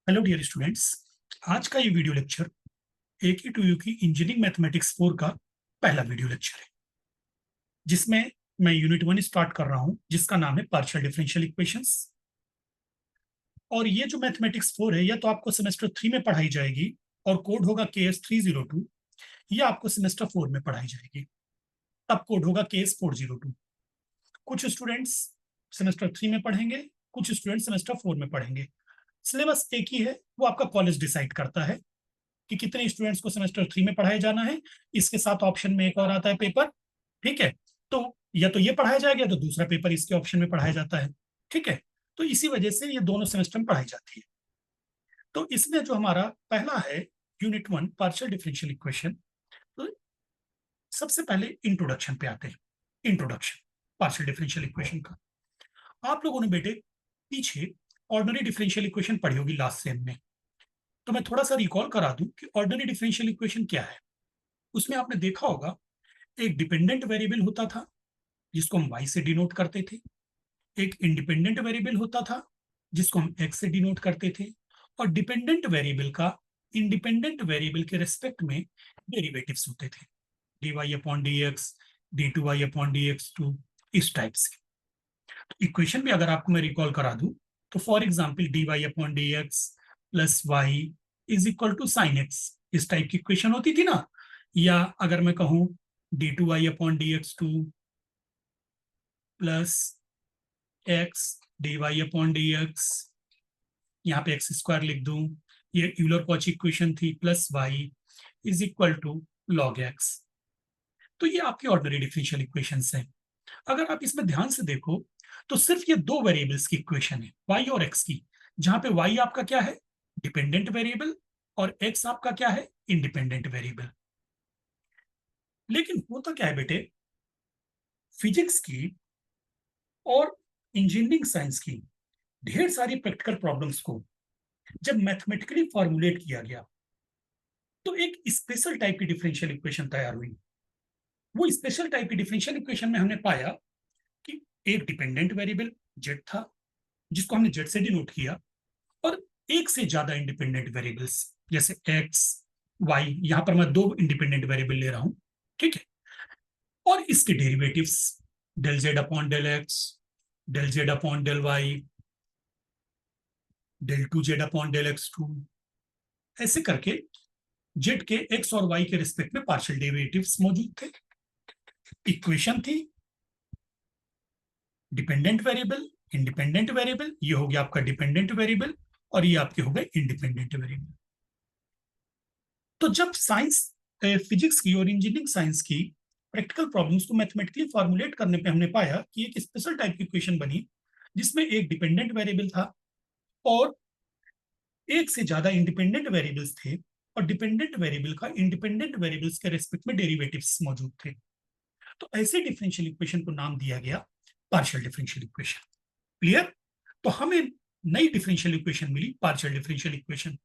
Hello dear students. आज का ये वीडियो लेक्चर AQ2U की इंजीनियरिंग मैथमेटिक्स 4 का पहला वीडियो लेक्चर है, जिसमें मैं यूनिट 1 स्टार्ट कर रहा हूं, जिसका नाम है पार्शियल डिफरेंशियल इक्वेशंस। और ये जो मैथमेटिक्स 4 है, यह तो आपको सेमेस्टर 3 में पढ़ाई जाएगी और कोड होगा KS302। यह आपको सेमेस्टर 4 में पढ़ाई जाएगी, तब कोड होगा KS402। कुछ स्टूडेंट्स सेमेस्टर 3 में पढ़ेंगे, कुछ स्टूडेंट सेमेस्टर 4 में पढ़ेंगे। सिलेबस एक ही है, वो आपका कॉलेज डिसाइड करता है कि कितने स्टूडेंट्स को सेमेस्टर 3 में पढ़ाया जाना है। इसके साथ ऑप्शन में एक और आता है पेपर, ठीक है। तो या तो ये पढ़ाया जाएगा या तो दूसरा पेपर इसके ऑप्शन में पढ़ाया जाता है, ठीक है। तो इसी वजह से ये दोनों सेमेस्टर में पढ़ाई जाती है। तो इसमें जो हमारा पहला है यूनिट 1 पार्शियल डिफरेंशियल इक्वेशन। तो सबसे पहले इंट्रोडक्शन पे आते हैं। इंट्रोडक्शन पार्शियल डिफरेंशियल इक्वेशन का आप लोगों ने बेटे पीछे ऑर्डिनरी डिफरेंशियल इक्वेशन पढ़ी होगी लास्ट सेम में। तो मैं थोड़ा सा रिकॉल करा दूं कि ऑर्डिनरी डिफरेंशियल इक्वेशन क्या है। उसमें आपने देखा होगा एक डिपेंडेंट वेरिएबल होता था जिसको हम y से डिनोट करते थे, एक इंडिपेंडेंट वेरिएबल होता था जिसको हम x से डिनोट करते थे, और डिपेंडेंट वेरिएबल का इंडिपेंडेंट वेरिएबल के रेस्पेक्ट में डेरिवेटिव्स होते थे, dy upon dx, d2y upon dx2, इस टाइप से। तो इक्वेशन भी अगर आपको मैं रिकॉल करा दूं तो for example dy upon dx plus y is equal to sine x, इस टाइप की इक्वेशन होती थी ना। या अगर मैं कहूं d2y upon dx2 plus x dy upon dx, यहाँ पे एक्स स्क्वायर लिख दूं, ये यूलर कॉची इक्वेशन थी, plus y is equal to log x। तो ये आपकी ऑर्डिनरी डिफरेंशियल इक्वेशंस हैं। अगर आप इसमें ध्यान से देखो तो सिर्फ ये दो वेरिएबल्स की इक्वेशन है, y और x की, जहां पे y आपका क्या है, डिपेंडेंट वेरिएबल, और x आपका क्या है, इंडिपेंडेंट वेरिएबल। लेकिन होता क्या है बेटे, फिजिक्स की और इंजीनियरिंग साइंस की ढेर सारी प्रैक्टिकल प्रॉब्लम्स को जब मैथमेटिकली फॉर्मुलेट किया गया तो एक स्पेशल टाइप की डिफरेंशियल इक्वेशन तैयार हुई। वो स्पेशल टाइप की डिफरेंशियल इक्वेशन में हमने पाया कि एक डिपेंडेंट वेरिएबल z था जिसको हमने z से डिनोट किया, और एक से ज्यादा इंडिपेंडेंट वेरिएबल्स जैसे x y, यहां पर मैं दो इंडिपेंडेंट वेरिएबल ले रहा हूं, ठीक है। और इसके derivatives del z upon del x, del z upon del Y, del two Z upon del x two, ऐसे करके जेड के एक्स और वाई के रिस्पेक्ट में पार्शियल डेरिवेटिव्स मौजूद थे। इक्वेशन थी डिपेंडेंट वेरिएबल, इंडिपेंडेंट वेरिएबल, ये हो गया आपका डिपेंडेंट वेरिएबल, और ये आपके हो गए इंडिपेंडेंट वेरिएबल। तो जब साइंस, फिजिक्स की और इंजीनियरिंग साइंस की प्रैक्टिकल प्रॉब्लम्स को मैथमेटिकली फॉर्मुलेट करने पे हमने पाया कि एक स्पेशल टाइप की इक्वेशन बनी जिसमें एक डिपेंडेंट वेरिएबल था और एक से ज्यादा इंडिपेंडेंट वेरिएबल्स थे, और डिपेंडेंट वेरिएबल का इंडिपेंडेंट वेरिएबल्स के रेस्पेक्ट में डेरिवेटिव्स मौजूद थे। तो ऐसे डिफरेंशियल इक्वेशन को नाम दिया गया पार्शियल डिफरेंशियल इक्वेशन। क्लियर? तो हमें नई डिफरेंशियल इक्वेशन मिली, पार्शियल डिफरेंशियल इक्वेशन।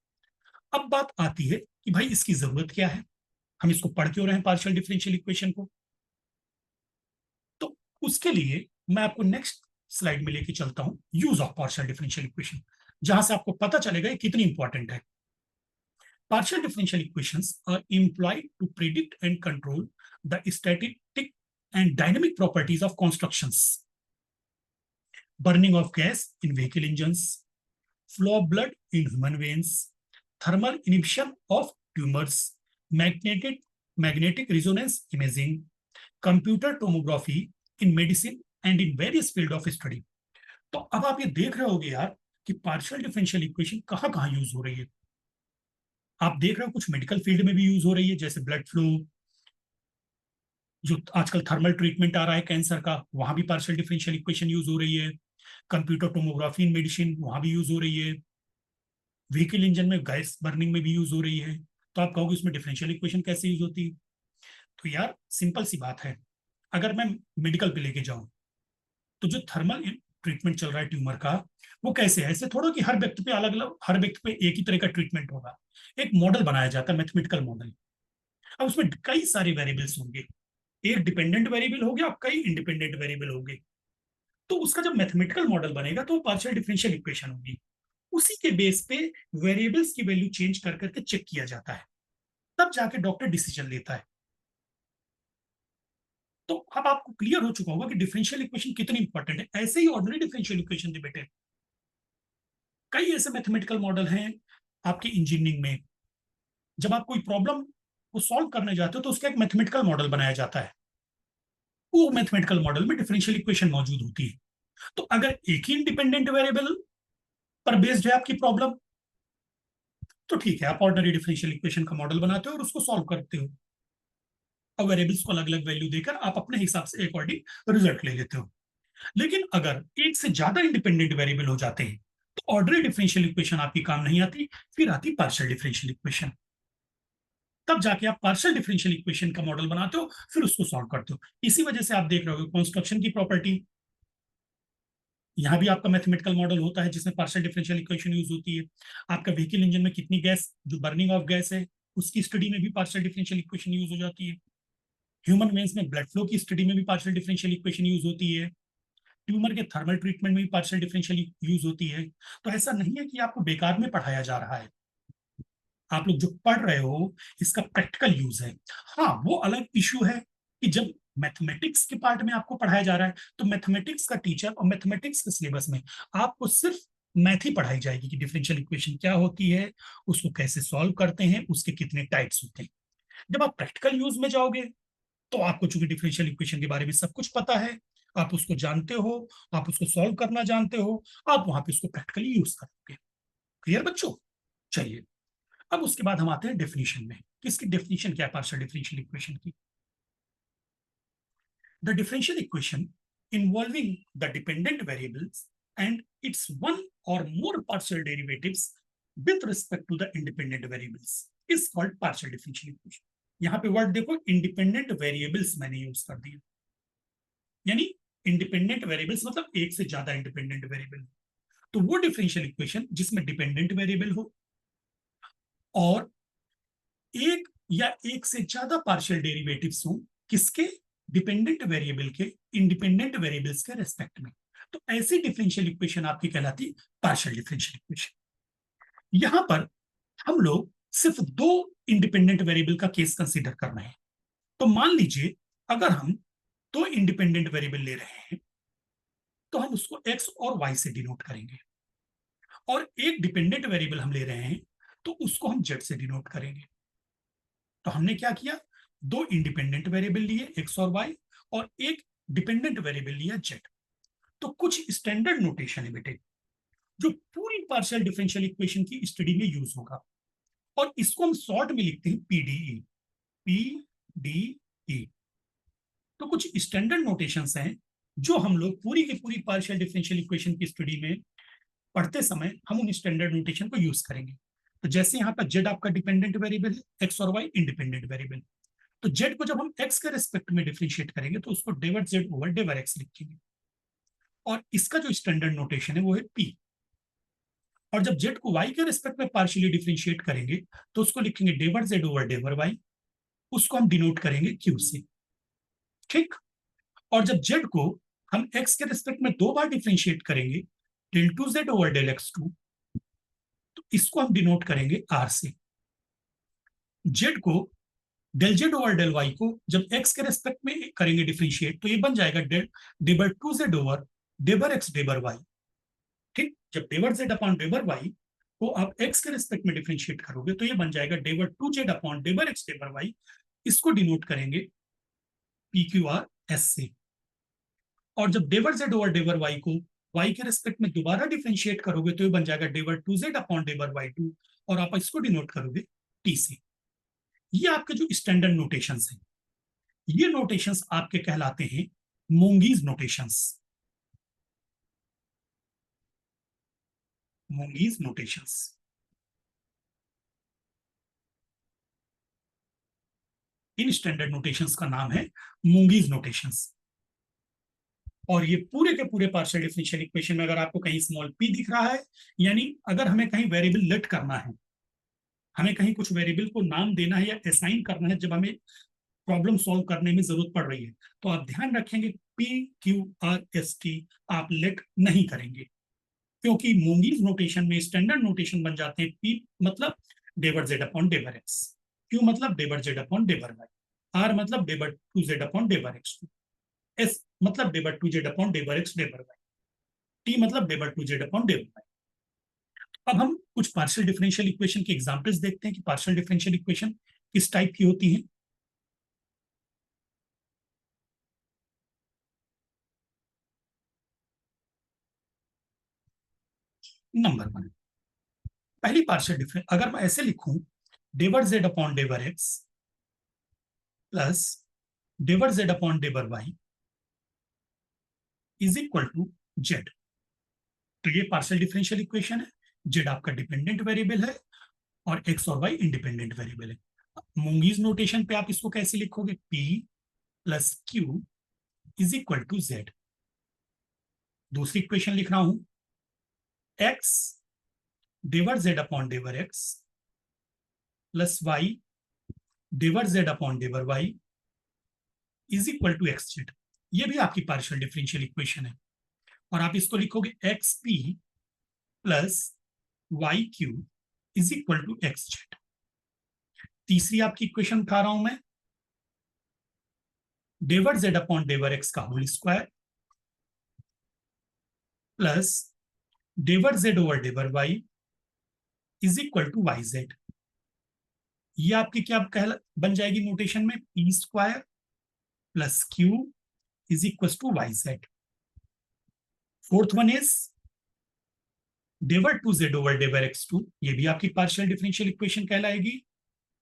अब बात आती है कि भाई इसकी जरूरत क्या है, हम इसको पढ़ क्यों रहे हैं पार्शियल डिफरेंशियल इक्वेशन को। तो उसके लिए मैं आपको नेक्स्ट स्लाइड में लेके चलता हूं, use of partial differential equation, जहां से आपको पता चलेगा ये कितनी इंपॉर्टेंट है। Partial differential equations are employed to predict and control the static and dynamic properties of constructions, burning of gas in vehicle engines, flow of blood in human veins, thermal inhibition of tumors, magnetic resonance imaging, computer tomography in medicine and in various field of study. तो अब आप ये देख रहे होगे यार कि partial differential equation कहाँ कहाँ यूज हो रही है। आप देख रहे हो कुछ मेडिकल फील्ड में भी यूज हो रही है, जैसे ब्लड फ्लो, जो आजकल थर्मल ट्रीटमेंट आ रहा है कैंसर का, वहां भी पार्शियल डिफरेंशियल इक्वेशन यूज हो रही है। कंप्यूटर टोमोग्राफी इन मेडिसिन, वहां भी यूज हो रही है। व्हीकल इंजन में गैस बर्निंग में भी यूज हो रही है। तो आप कहोगे उसमें डिफरेंशियल इक्वेशन कैसे यूज होती है। तो यार सिंपल सी बात है, अगर मैं मेडिकल पे लेके जाऊं तो जो थर्मल ट्रीटमेंट चल रहा है ट्यूमर का, वो कैसे है, ऐसे थोड़ा कि हर व्यक्ति पे अलग अलग, हर व्यक्ति पे एक ही तरह का ट्रीटमेंट होगा। एक मॉडल बनाया जाता है, मैथमेटिकल मॉडल। अब उसमें कई सारे वेरिएबल्स होंगे, एक डिपेंडेंट वेरिएबल हो गया, कई इंडिपेंडेंट वेरिएबल हो गए। तो उसका जब मैथमेटिकल मॉडल बनेगा तो पार्शियल डिफरेंशियल इक्वेशन होगी। उसी के बेस पे वेरिएबल्स की वैल्यू चेंज कर करके चेक किया जाता है, तब जाके डॉक्टर डिसीजन लेता है। तो अब आपको क्लियर हो चुका होगा कि डिफरेंशियल इक्वेशन कितनी इंपॉर्टेंट है। ऐसे ही ऑर्डिनरी डिफरेंशियल इक्वेशन थे बेटे, कई ऐसे मैथमेटिकल मॉडल हैं आपकी इंजीनियरिंग में। जब आप कोई प्रॉब्लम को सॉल्व करने जाते हो तो उसका एक मैथमेटिकल मॉडल बनाया जाता है, वो मैथमेटिकल मॉडल में डिफरेंशियल इक्वेशन मौजूद होती है। तो अगर एक ही इंडिपेंडेंट वेरिएबल पर बेस्ड है आपकी प्रॉब्लम, तो ठीक है, आप ऑर्डिनरी डिफरेंशियल इक्वेशन का मॉडल बनाते हो और उसको सॉल्व करते हो, और वेरिएबल्स को अलग अलग वैल्यू देकर आप अपने हिसाब से अकॉर्डिंग रिजल्ट ले लेते हो। लेकिन अगर एक से ज्यादा इंडिपेंडेंट वेरिएबल हो जाते हैं तो ऑर्डिनरी डिफरेंशियल इक्वेशन आपकी काम नहीं आती, फिर आती पार्शियल डिफरेंशियल इक्वेशन। तब जाके आप पार्शियल डिफरेंशियल इक्वेशन का मॉडल बनाते हो, फिर उसको सॉल्व करते हो। इसी वजह से आप देख रहे हो कंस्ट्रक्शन की प्रॉपर्टी, यहाँ भी आपका मैथमेटिकल मॉडल होता है जिसमें पार्शियल डिफरेंशियल इक्वेशन यूज होती है। आपका व्हीकल इंजन में कितनी गैस, जो बर्निंग ऑफ गैस है, उसकी स्टडी में भी पार्शियल डिफरेंशियल इक्वेशन यूज हो जाती है। ह्यूमन वेन्स में ब्लड फ्लो की स्टडी में भी पार्शियल डिफरेंशियल इक्वेशन यूज होती है। ट्यूमर के थर्मल ट्रीटमेंट में भी पार्शियल डिफरेंशियल यूज होती है। तो ऐसा नहीं है कि आपको बेकार में पढ़ाया जा रहा है, आप लोग जो पढ़ रहे हो इसका प्रैक्टिकल यूज है। हाँ, वो अलग इश्यू है कि जब मैथमेटिक्स के पार्ट में आपको पढ़ाया जा रहा है तो मैथमेटिक्स का टीचर और मैथमेटिक्स के सिलेबस में आपको सिर्फ मैथ ही पढ़ाई जाएगी कि डिफरेंशियल इक्वेशन क्या होती है, उसको कैसे सॉल्व करते हैं, उसके कितने टाइप्स होते हैं। जब आप प्रैक्टिकल यूज में जाओगे तो आपको चूंकि डिफरेंशियल इक्वेशन के बारे में सब कुछ पता है, आप उसको जानते हो, आप उसको सॉल्व करना जानते हो, आप वहां पे उसको प्रैक्टिकली यूज करोगे। क्लियर बच्चों? चलिए, अब उसके बाद हम आते हैं डेफिनेशन में। किसकी डेफिनेशन क्या है पार्शियल डिफरेंशियल इक्वेशन की? The differential equation involving the dependent variables and its one or more partial derivatives with respect to the independent variables is called partial differential equation. यहाँ पे वर्ड देखो, independent variables मैंने use कर दिया, यानी independent variables मतलब एक से ज्यादा इंडिपेंडेंट वेरिएबल। तो वो डिफरेंशियल इक्वेशन जिसमें डिपेंडेंट वेरिएबल हो और एक या एक से ज्यादा पार्शियल डेरिवेटिव्स हो, किसके? डिपेंडेंट वेरिएबल के इंडिपेंडेंट वेरिएबल्स के रेस्पेक्ट में। तो ऐसी डिफरेंशियल इक्वेशन आपकी कहलाती पार्शियल डिफरेंशियल इक्वेशन। यहां पर हम लोग सिर्फ दो इंडिपेंडेंट वेरिएबल का केस कंसीडर कर रहे हैं। तो मान लीजिए अगर हम दो इंडिपेंडेंट वेरिएबल ले रहे हैं तो हम उसको एक्स और वाई से डिनोट करेंगे, और एक डिपेंडेंट वेरिएबल हम ले रहे हैं तो उसको हम जेड से डिनोट करेंगे। तो हमने क्या किया, दो इंडिपेंडेंट वेरिएबल लिए एक्स और वाई, और एक डिपेंडेंट वेरिएबल लिया जेड। तो कुछ स्टैंडर्ड नोटेशन है बेटे जो पूरी पार्शियल डिफरेंशियल इक्वेशन की स्टडी में यूज होगा, और इसको हम शॉर्ट में लिखते हैं पीडीई। पीडीई। तो कुछ स्टैंडर्ड नोटेशंस हैं जो हम लोग पूरी की पूरी पार्शियल डिफरेंशियल इक्वेशन की स्टडी में पढ़ते समय हम उन स्टैंडर्ड नोटेशन को यूज करेंगे। तो जैसे यहाँ पर जेड आपका डिपेंडेंट वेरिएबल है, एक्स और वाई इंडिपेंडेंट वेरिएबल। तो जेड को जब हम एक्स के रेस्पेक्ट में डिफरेंशिएट करेंगे तो उसको डेवर जेड ओवर डेवर एक्स लिखेंगे, और इसका जो स्टैंडर्ड नोटेशन है वो है पी। और जब जेड को वाई के रेस्पेक्ट में पार्शियली डिफरेंशिएट करेंगे तो उसको लिखेंगे डेवर जेड ओवर डेवर वाई, उसको हम डिनोट करेंगे क्यू से। ठीक। और जब जेड को हम एक्स के रेस्पेक्ट में दो बार डिफरेंशिएट करेंगे, del two Z over del x two, तो इसको हम डिनोट करेंगे आर से। जेड को del Z over del Y को जब एक्स के रेस्पेक्ट में करेंगे डिफरेंशिएट तो ये बन जाएगा डेल डेबर टू जेड ओवर डेबर एक्स डेबर वाई। ठीक। जब डेबर जेड अपॉन डेबर वाई को आप एक्स के रेस्पेक्ट में डिफरेंशिएट करोगे तो ये बन जाएगा डेबर two Z upon डेबर x डेबर y, इसको डिनोट करेंगे पी क्यू आर एस से। और जब डेबर जेड ओवर डेबर वाई को वाई के रेस्पेक्ट में दोबारा डिफरेंशिएट करोगे तो ये बन जाएगा डेबर two Z upon डेबर y two, और आप इसको डिनोट करोगे टी से। ये आपके जो स्टैंडर्ड नोटेशंस हैं, ये नोटेशंस आपके कहलाते हैं मोंगीज नोटेशंस। Monge's notations. इन स्टैंडर्ड नोटेशंस का नाम है मोंगीज नोटेशंस। और ये पूरे के पूरे पार्शियल डिफरेंशियल इक्वेशन में अगर आपको कहीं स्मॉल पी दिख रहा है, यानी अगर हमें कहीं वेरिएबल लेट करना है, हमें कहीं कुछ वेरिएबल को नाम देना है या असाइन करना है जब हमें प्रॉब्लम सॉल्व करने में जरूरत पड़ रही है, तो आप ध्यान रखेंगे p q r s t आप लेट नहीं करेंगे। क्योंकि मूंगीज नोटेशन में स्टैंडर्ड नोटेशन बन जाते हैं पी मतलब डेबर जेड अपॉन डेबर एक्स, क्यू मतलब डेबर जेड अपॉन डेबर वाई, आर मतलब डेबर two Z upon डेबर x two, s मतलब डेबर two Z upon डेबर x डेबर y, t मतलब डेबर टू जेड अपॉन डेबर वाई। अब हम कुछ पार्शियल डिफरेंशियल इक्वेशन के एग्जांपल्स देखते हैं कि पार्शियल डिफरेंशियल इक्वेशन किस टाइप की होती है। नंबर वन, पहली पार्शियल डिफरेंस अगर मैं ऐसे लिखूं, डेबर जेड अपॉन डेबर एक्स प्लस डेबर z upon डेबर y is equal to z, तो ये पार्शियल डिफरेंशियल इक्वेशन है। जेड आपका डिपेंडेंट वेरिएबल है और एक्स और वाई इंडिपेंडेंट वेरिएबल है। मूंगीज नोटेशन पे आप इसको कैसे लिखोगे, p plus q is equal to z. दूसरी इक्वेशन लिख रहा हूं, एक्स डेवर जेड अपॉन डेवर एक्स प्लस वाई डेवर जेड अपॉन डेवर y is equal to x z. ये भी आपकी पार्शियल डिफरेंशियल इक्वेशन है और आप इसको लिखोगे x p plus y q is equal to x z. तीसरी आपकी इक्वेशन उठा रहा हूं मैं, डेवर जेड अपॉन डेवर एक्स का होल स्क्वायर प्लस डेवर जेड ओवर डेवर y is equal to y z. ये आपकी क्या कहला बन जाएगी नोटेशन में, p square plus q is equal to y z. Fourth one is डेवर टू जेड ओवर डेवर एक्स टू, ये भी आपकी पार्शियल डिफरेंशियल इक्वेशन कहलाएगी।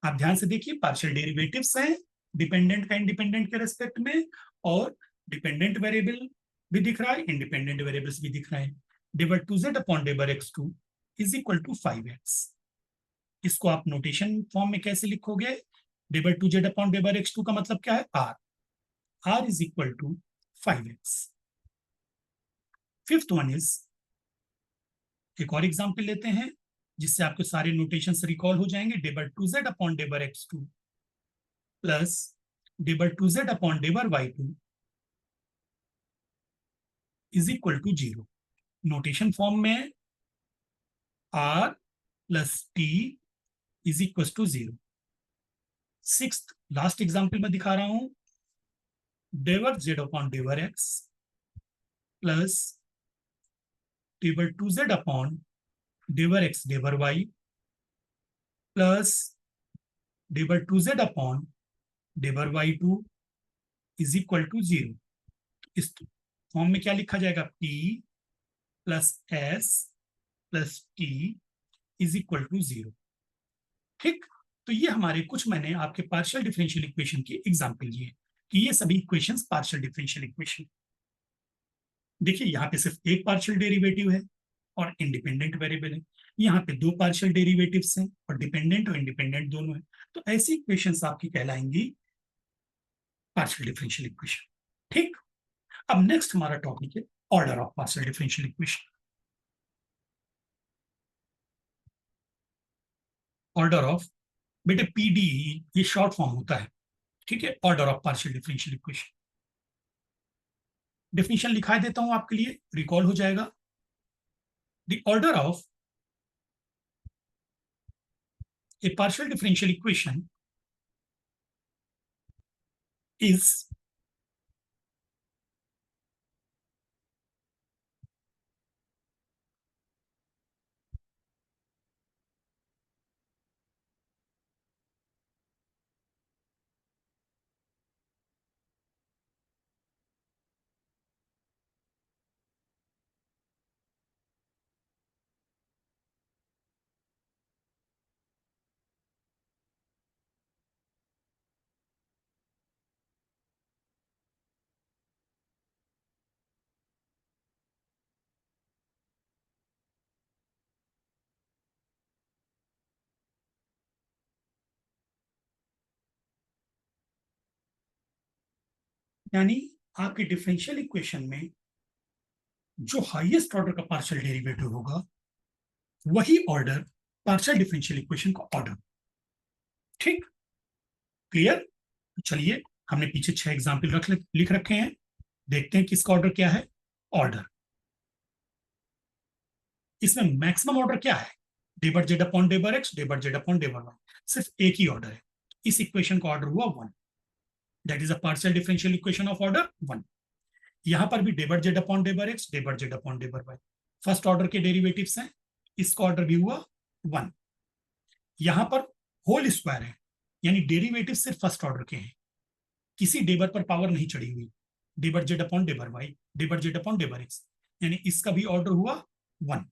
आप ध्यान से देखिए, पार्शियल डेरिवेटिव्स हैं डिपेंडेंट का इंडिपेंडेंट के रेस्पेक्ट में, और डिपेंडेंट वेरिएबल भी दिख रहा है, इंडिपेंडेंट वेरिएबल्स भी दिख रहे हैं। डेबर two Z upon डेबर x two is equal to 5x। इसको आप नोटेशन फॉर्म में कैसे लिखोगे, डेबर two Z upon डेबर x two का मतलब क्या है, r is equal to 5x। Fifth one is, एक और एग्जाम्पल लेते हैं जिससे आपके सारे नोटेशन रिकॉल हो जाएंगे। डेबर two Z upon डेबर x two plus डेबर two Z upon डेबर y two is equal to 0। Notation form में r plus T is equal to 0। Sixth last example में दिखा रहा हूं, डेवर जेड अपॉन डेवर एक्स प्लस डेबर टू जेड अपॉन डेवर एक्स डेवर वाई प्लस डेबर two Z upon डेबर y two is equal to 0। इस फॉर्म में क्या लिखा जाएगा, P plus S plus T is equal to 0। ठीक, तो ये हमारे कुछ मैंने आपके पार्शियल डिफरेंशियल इक्वेशन की एग्जांपल लिए कि ये सभी इक्वेशंस पार्शियल डिफरेंशियल इक्वेशन। देखिए यहाँ पे सिर्फ एक पार्शियल डेरिवेटिव है और इंडिपेंडेंट वेरिएबल है, यहाँ पे दो पार्शियल डेरिवेटिव्स हैं और डिपेंडेंट और इंडिपेंडेंट दोनों है। तो ऐसी इक्वेशंस आपकी कहलाएंगी पार्शियल डिफरेंशियल इक्वेशन। ठीक, अब नेक्स्ट हमारा टॉपिक है order of partial differential equation. Order of, बेटे पीडी ये शॉर्ट फॉर्म होता है, ठीक है, order of partial differential equation. Definition लिखा देता हूं आपके लिए, रिकॉल हो जाएगा। The order of A partial differential equation is यानी आपकी डिफरेंशियल इक्वेशन में जो हाईएस्ट ऑर्डर का पार्शियल डेरिवेटिव होगा वही ऑर्डर पार्शियल डिफरेंशियल इक्वेशन का ऑर्डर। ठीक, क्लियर। चलिए, हमने पीछे 6 एग्जाम्पल लिख रखे हैं, देखते हैं किसका ऑर्डर क्या है। ऑर्डर इसमें मैक्सिमम ऑर्डर क्या है? डेबर जेड अपॉन डेबर एक्स, डेबर जेड अपॉन डेबर वाई, सिर्फ एक ही ऑर्डर है। इस इक्वेशन का ऑर्डर हुआ 1, that is a partial differential equation of order 1। यहां पर भी डेबर जेड अपॉन डेबर एक्स, डेबर z upon डेबर y, first order के डेरिवेटिव्स हैं, इसका ऑर्डर भी हुआ 1। यहां पर होल स्क्वायर है, यानी डेरिवेटिव सिर्फ फर्स्ट ऑर्डर के हैं, किसी डेबर पर पावर नहीं चढ़ी हुई। डेबर जेड अपॉन डेबर वाई, डेबर जेड अपॉन डेबर एक्स, यानी इसका भी ऑर्डर हुआ 1।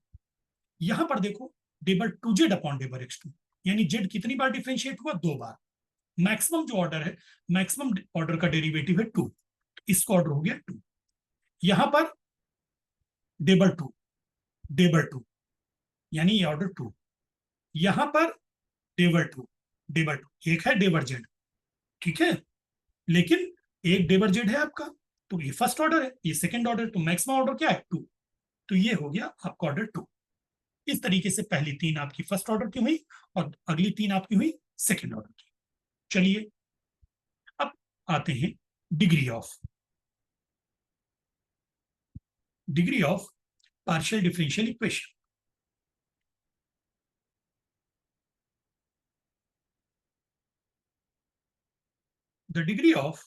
यहां पर देखो डेबर two Z upon डेबर x two, यानी जेड कितनी बार डिफ्रेंशिएट हुआ? 2 बार। मैक्सिमम जो ऑर्डर है, मैक्सिमम ऑर्डर का डेरिवेटिव है 2, इसका ऑर्डर हो गया 2। यहां पर डेबर टू, डेबर टू, यानी ये ऑर्डर 2। यहां पर डेबर टू, डेबर टू, एक है डेबर जेड, ठीक है, लेकिन एक डेबर जेड है आपका, तो ये फर्स्ट ऑर्डर है, ये सेकंड ऑर्डर, तो मैक्सिमम ऑर्डर क्या है? 2। तो ये हो गया आपका ऑर्डर 2। इस तरीके से पहली 3 आपकी फर्स्ट ऑर्डर की हुई और अगली 3 आपकी हुई सेकंड ऑर्डर की। चलिए अब आते हैं degree of partial differential equation. The degree of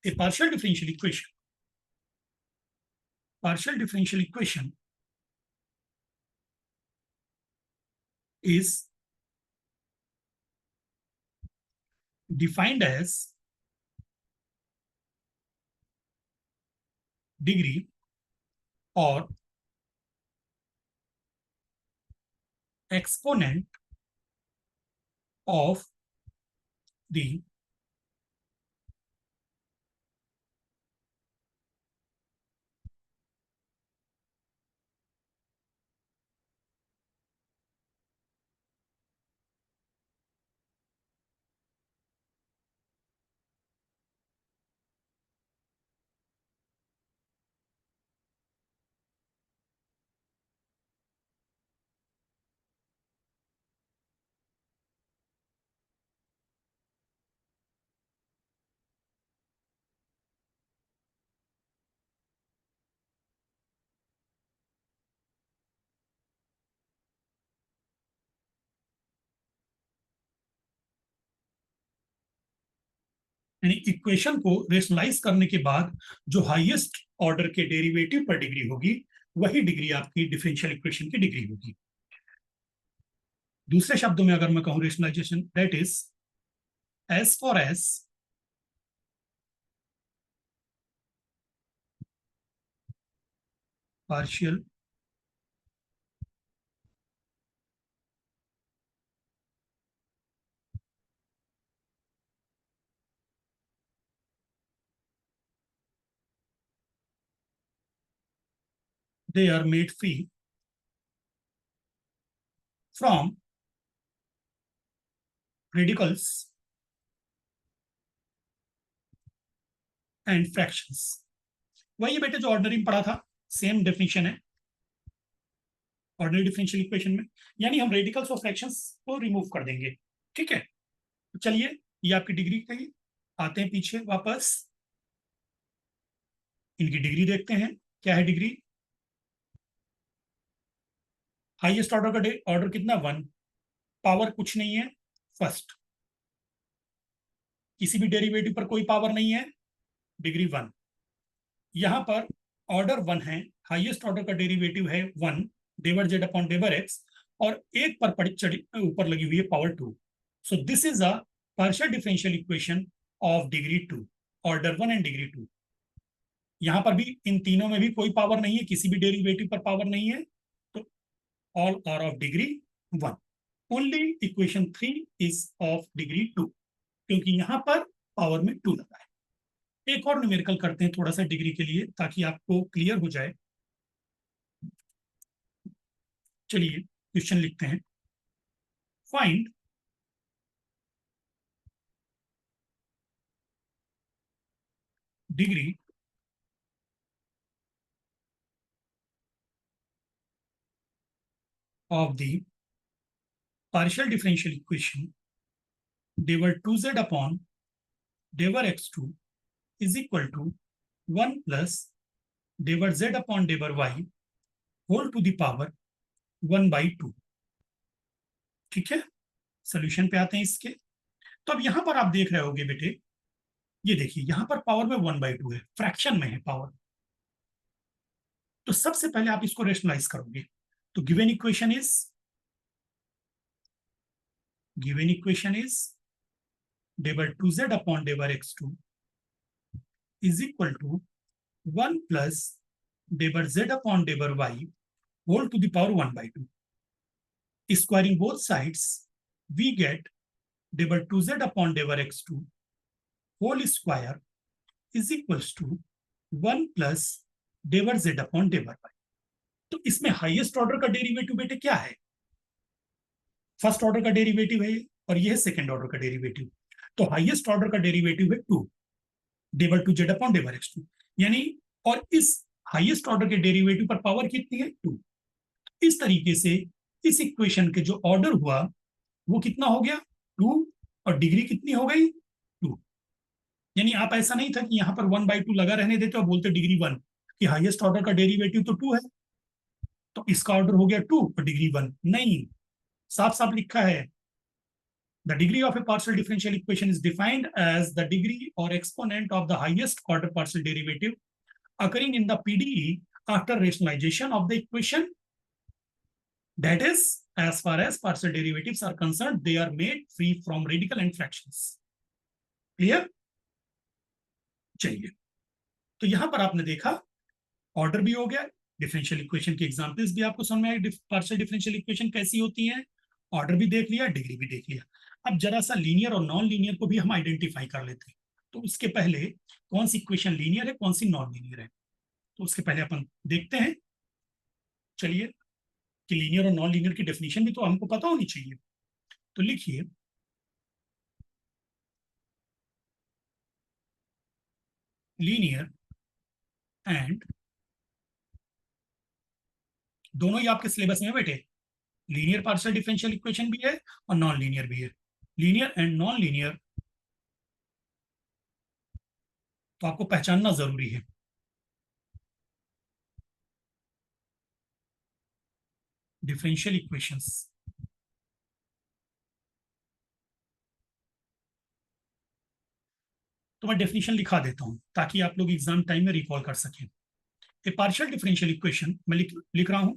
A partial differential equation is defined as degree or exponent of the यानी इक्वेशन को रेशनलाइज करने के बाद जो हाईएस्ट ऑर्डर के डेरिवेटिव पर डिग्री होगी, वही डिग्री आपकी डिफरेंशियल इक्वेशन की डिग्री होगी। दूसरे शब्दों में अगर मैं कहूं rationalisation, that is as far as partial they are made free from radicals and fractions. वही बेटे जो ऑर्डिनरी में पढ़ा था, सेम डेफिनेशन है ऑर्डिनरी डिफरेंशियल इक्वेशन में, यानी हम रेडिकल्स और फ्रैक्शंस को रिमूव कर देंगे। ठीक है, तो चलिए ये आपकी डिग्री कही, आते हैं पीछे वापस, इनकी डिग्री देखते हैं। क्या है डिग्री? हाईएस्ट ऑर्डर का ऑर्डर कितना? 1, पावर कुछ नहीं है, फर्स्ट, किसी भी डेरिवेटिव पर कोई पावर नहीं है, डिग्री 1। यहां पर ऑर्डर 1 है, हाईएस्ट ऑर्डर का डेरिवेटिव है 1, डेबर जेड अपॉन डेबर एक्स, और एक पर चढ़ी ऊपर लगी हुई है power 2। So this is a partial differential equation of degree 2, order 1 and degree 2। यहां पर भी इन तीनों में भी कोई पावर नहीं है, किसी भी डेरिवेटिव पर पावर नहीं है, तो all are of degree 1। Only equation 3 is of degree 2, क्योंकि यहां पर पावर में 2 लगा है। एक और न्यूमेरिकल करते हैं थोड़ा सा डिग्री के लिए, ताकि आपको क्लियर हो जाए। चलिए क्वेश्चन लिखते हैं, find degree of the partial differential equation dever 2z upon dever x2 is equal to 1 plus dever z upon dever y whole to the power 1/2। ठीक है, सोल्यूशन पे आते हैं इसके। तो अब यहां पर आप देख रहे होगे बेटे, ये देखिए यहां पर पावर में 1/2 है, फ्रैक्शन में है पावर। तो सबसे पहले आप इसको रेशनलाइज करोगे, तो गिवन इक्वेशन इज डेबर 2z upon डेबर x2 is equal to 1 plus डेबर z अपॉन डेबर y whole to the power 1/2। Squaring both sides we get डेबर 2z upon डेबर x2 whole square is equals to 1 plus डेबर z upon डेबर y। तो इसमें highest order का derivative बेटे क्या है? फर्स्ट ऑर्डर का डेरिवेटिव है और ये है सेकंड ऑर्डर का डेरिवेटिव। तो हाईएस्ट ऑर्डर का डेरिवेटिव है 2 डेबर 2z अपॉन डेबर x2, यानी, और इस हाईएस्ट ऑर्डर के डेरिवेटिव पर पावर कितनी है? 2। इस तरीके से इस इक्वेशन के जो ऑर्डर हुआ वो कितना हो गया? 2, और डिग्री कितनी हो गई? 2। यानी आप ऐसा नहीं था कि यहां पर 1/2 लगा रहने देते और बोलते डिग्री 1, कि हाईएस्ट ऑर्डर का डेरिवेटिव तो 2 है, तो इसका ऑर्डर हो गया 2 और डिग्री 1। नहीं, साफ साफ लिखा है, the degree of a partial differential equation is defined as the degree or exponent of the highest order partial derivative occurring in the PDE after rationalization of the equation. That is, as far as partial derivatives are concerned, they are made free from radical and fractions. Clear? चलिए, तो यहां पर आपने देखा order भी हो गया, differential equation की एग्जांपल्स भी आपको समझ में आई, पार्शियल डिफरेंशियल इक्वेशन कैसी होती हैं, ऑर्डर भी देख लिया, डिग्री भी देख लिया। अब जरा सा लीनियर और नॉन लीनियर को भी हम आइडेंटिफाई कर लेते हैं। तो उसके पहले कौन सी इक्वेशन लीनियर है, कौन सी नॉन लीनियर है, तो उसके पहले अपन देखते हैं। चलिए, कि लीनियर और नॉन लीनियर की डेफिनेशन भी तो हमको पता होनी चाहिए। तो लिखिए, लीनियर एंड, दोनों ही आपके सिलेबस में बेटे, लीनियर पार्शियल डिफरेंशियल इक्वेशन भी है और नॉन लीनियर भी है। लीनियर एंड नॉन लीनियर तो आपको पहचानना जरूरी है। डिफरेंशियल इक्वेशंस, तो मैं डेफिनेशन लिखा देता हूं ताकि आप लोग एग्जाम टाइम में रिकॉल कर सकें। ए पार्शियल डिफरेंशियल इक्वेशन मैं लिख रहा हूं,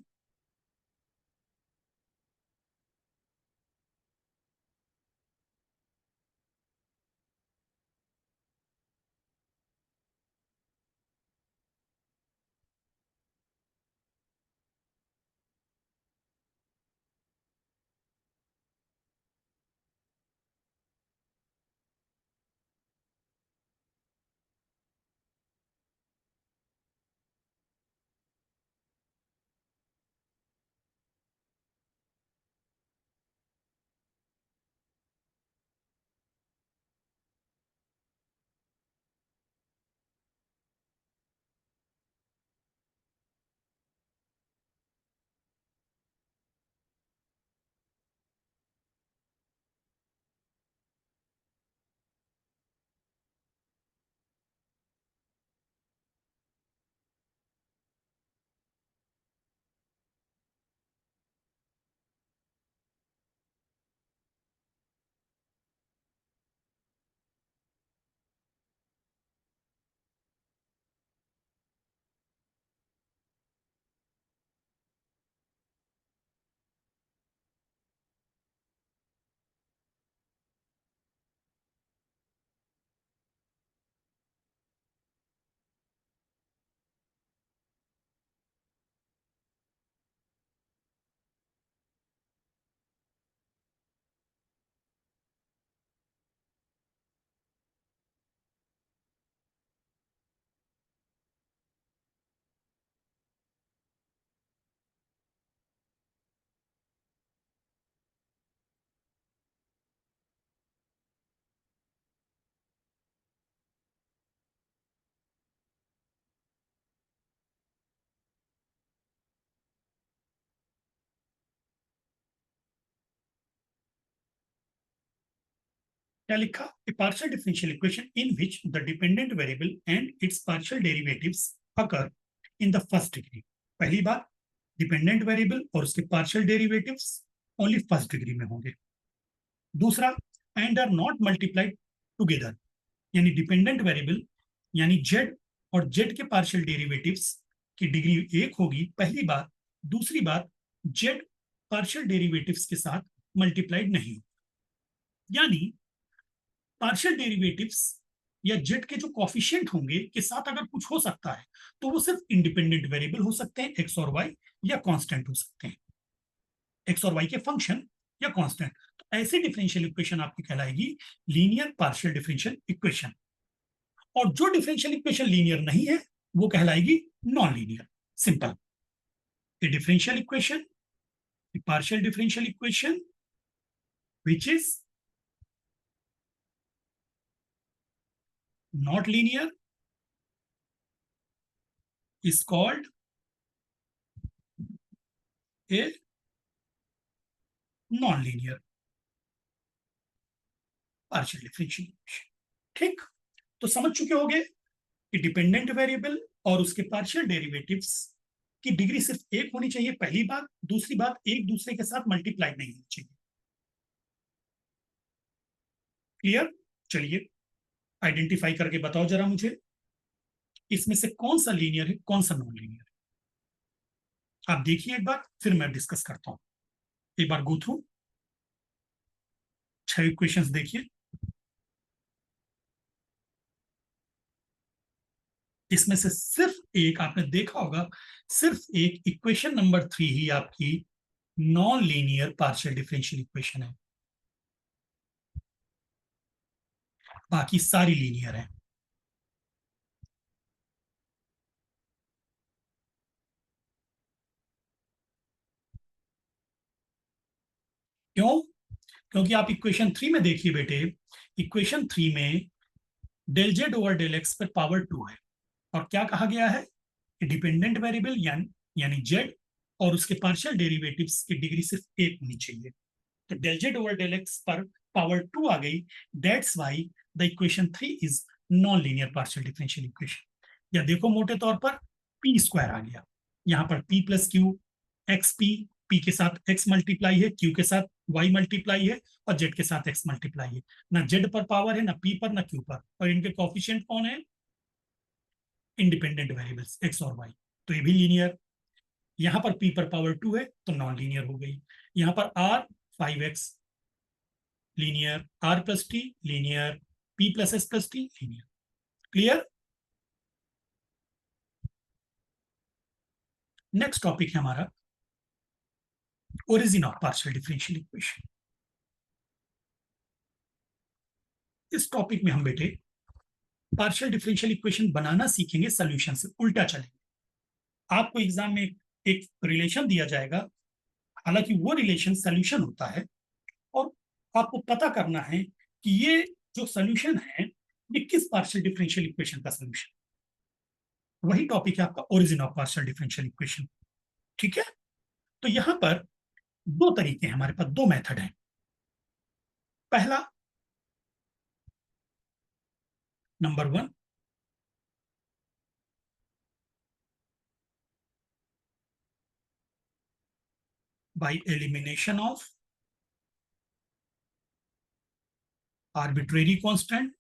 क्या लिखा? A partial differential equation in which the dependent variable and its partial derivatives occur in the first degree. पहली बात, डिपेंडेंट वेरिएबल और उसके partial derivatives only first degree में होंगे। दूसरा, and are not multiplied together, यानी डिपेंडेंट वेरिएबल यानी z और जेड के पार्शियल डेरिवेटिव्स की डिग्री एक होगी, पहली बात। दूसरी बात, जेड पार्शियल डेरिवेटिव्स के साथ मल्टीप्लाइड नहीं, यानी पार्शियल डेरिवेटिव्स या जेड के जो कॉफिशिएंट होंगे के साथ अगर कुछ हो सकता है तो वो सिर्फ इंडिपेंडेंट वेरिएबल हो सकते हैं, एक्स और वाई, या कांस्टेंट हो सकते हैं, एक्स और वाई के फंक्शन या कांस्टेंट। तो ऐसी डिफरेंशियल इक्वेशन आपकी कहलाएगी लीनियर पार्शियल डिफरेंशियल इक्वेशन। और जो डिफरेंशियल इक्वेशन लीनियर नहीं है वो कहलाएगी non linear. Simple, a differential equation, a partial differential equation which is not linear is called a non-linear partial differential equation। ठीक, तो समझ चुके होंगे कि डिपेंडेंट वेरिएबल और उसके पार्शियल डेरिवेटिव्स की डिग्री सिर्फ एक होनी चाहिए, पहली बात। दूसरी बात, एक दूसरे के साथ मल्टीप्लाई नहीं होनी चाहिए। क्लियर? चलिए आइडेंटिफाई करके बताओ जरा मुझे, इसमें से कौन सा लीनियर है, कौन सा नॉन लीनियर है। आप देखिए एक बार, फिर मैं डिस्कस करता हूं। एक बार गो थ्रू 6 इक्वेशंस देखिए। इसमें से सिर्फ एक, आपने देखा होगा, सिर्फ एक इक्वेशन नंबर 3 ही आपकी non linear partial differential equation है, बाकी सारी लीनियर है। क्यों? क्योंकि आप इक्वेशन 3 में देखिए बेटे, इक्वेशन 3 में del Z over del X पर पावर 2 है, और क्या कहा गया है कि डिपेंडेंट वेरिएबल यानी जेड और उसके पार्शियल डेरिवेटिव्स की डिग्री सिर्फ एक होनी चाहिए। तो del Z over del X पर पावर 2 आ गई, that's why the equation 3 is non linear partial differential equation. या देखो मोटे तौर पर पी स्क्वायर आ गया, यहाँ पर P plus Q, x P के साथ एक्स मल्टीप्लाई है, क्यू के साथ वाई मल्टीप्लाई है, और जेड के साथ एक्स मल्टीप्लाई है। ना जेड पर पावर है, ना पी पर, ना क्यू पर, और इनके कॉफिशिएंट कौन है? इंडिपेंडेंट वेरिएबल्स एक्स और वाई, तो ये भी लीनियर। यहाँ पर पी पर पावर 2 है तो नॉन लीनियर हो गई। यहाँ पर r 5x linear, r plus t linear, p plus S plus t linear. Clear? Next topic है हमारा origin of partial differential equation. इस टॉपिक में हम बेटे पार्शियल डिफरेंशियल इक्वेशन बनाना सीखेंगे, सोल्यूशन से उल्टा चलेंगे। आपको एग्जाम में एक रिलेशन दिया जाएगा, हालांकि वो रिलेशन सोल्यूशन होता है, और आपको पता करना है कि ये जो सोल्यूशन है ये किस पार्शियल डिफरेंशियल इक्वेशन का सोल्यूशन। वही टॉपिक है आपका origin of partial differential equation. ठीक है, तो यहां पर दो तरीके हैं हमारे पास, दो मेथड हैं। पहला, number 1, by elimination of arbitrary constant.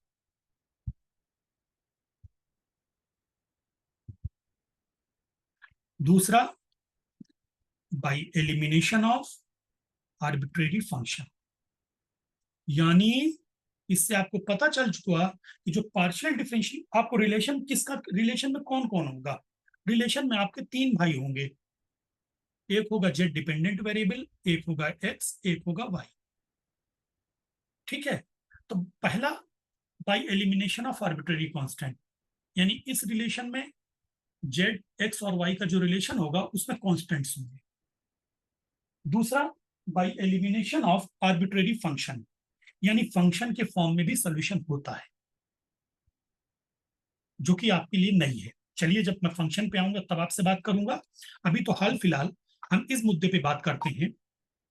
दूसरा, by elimination of arbitrary function. यानी इससे आपको पता चल चुका कि जो पार्शियल डिफरेंशियल, आपको रिलेशन किसका, रिलेशन में कौन कौन होगा? रिलेशन में आपके 3 भाई होंगे, एक होगा जेड डिपेंडेंट वेरिएबल, एक होगा एक्स, एक होगा वाई। ठीक है, तो पहला, bye elimination of arbitrary constant, यानी इस रिलेशन में जेड एक्स और वाई का जो रिलेशन होगा उसमें कांस्टेंट्स होंगे। दूसरा, by elimination of arbitrary function, यानी फंक्शन के फॉर्म में भी सॉल्यूशन होता है, जो कि आपके लिए नहीं है। चलिए जब मैं फंक्शन पे आऊंगा तब आपसे बात करूंगा। अभी तो हाल फिलहाल हम इस मुद्दे पे बात करते हैं,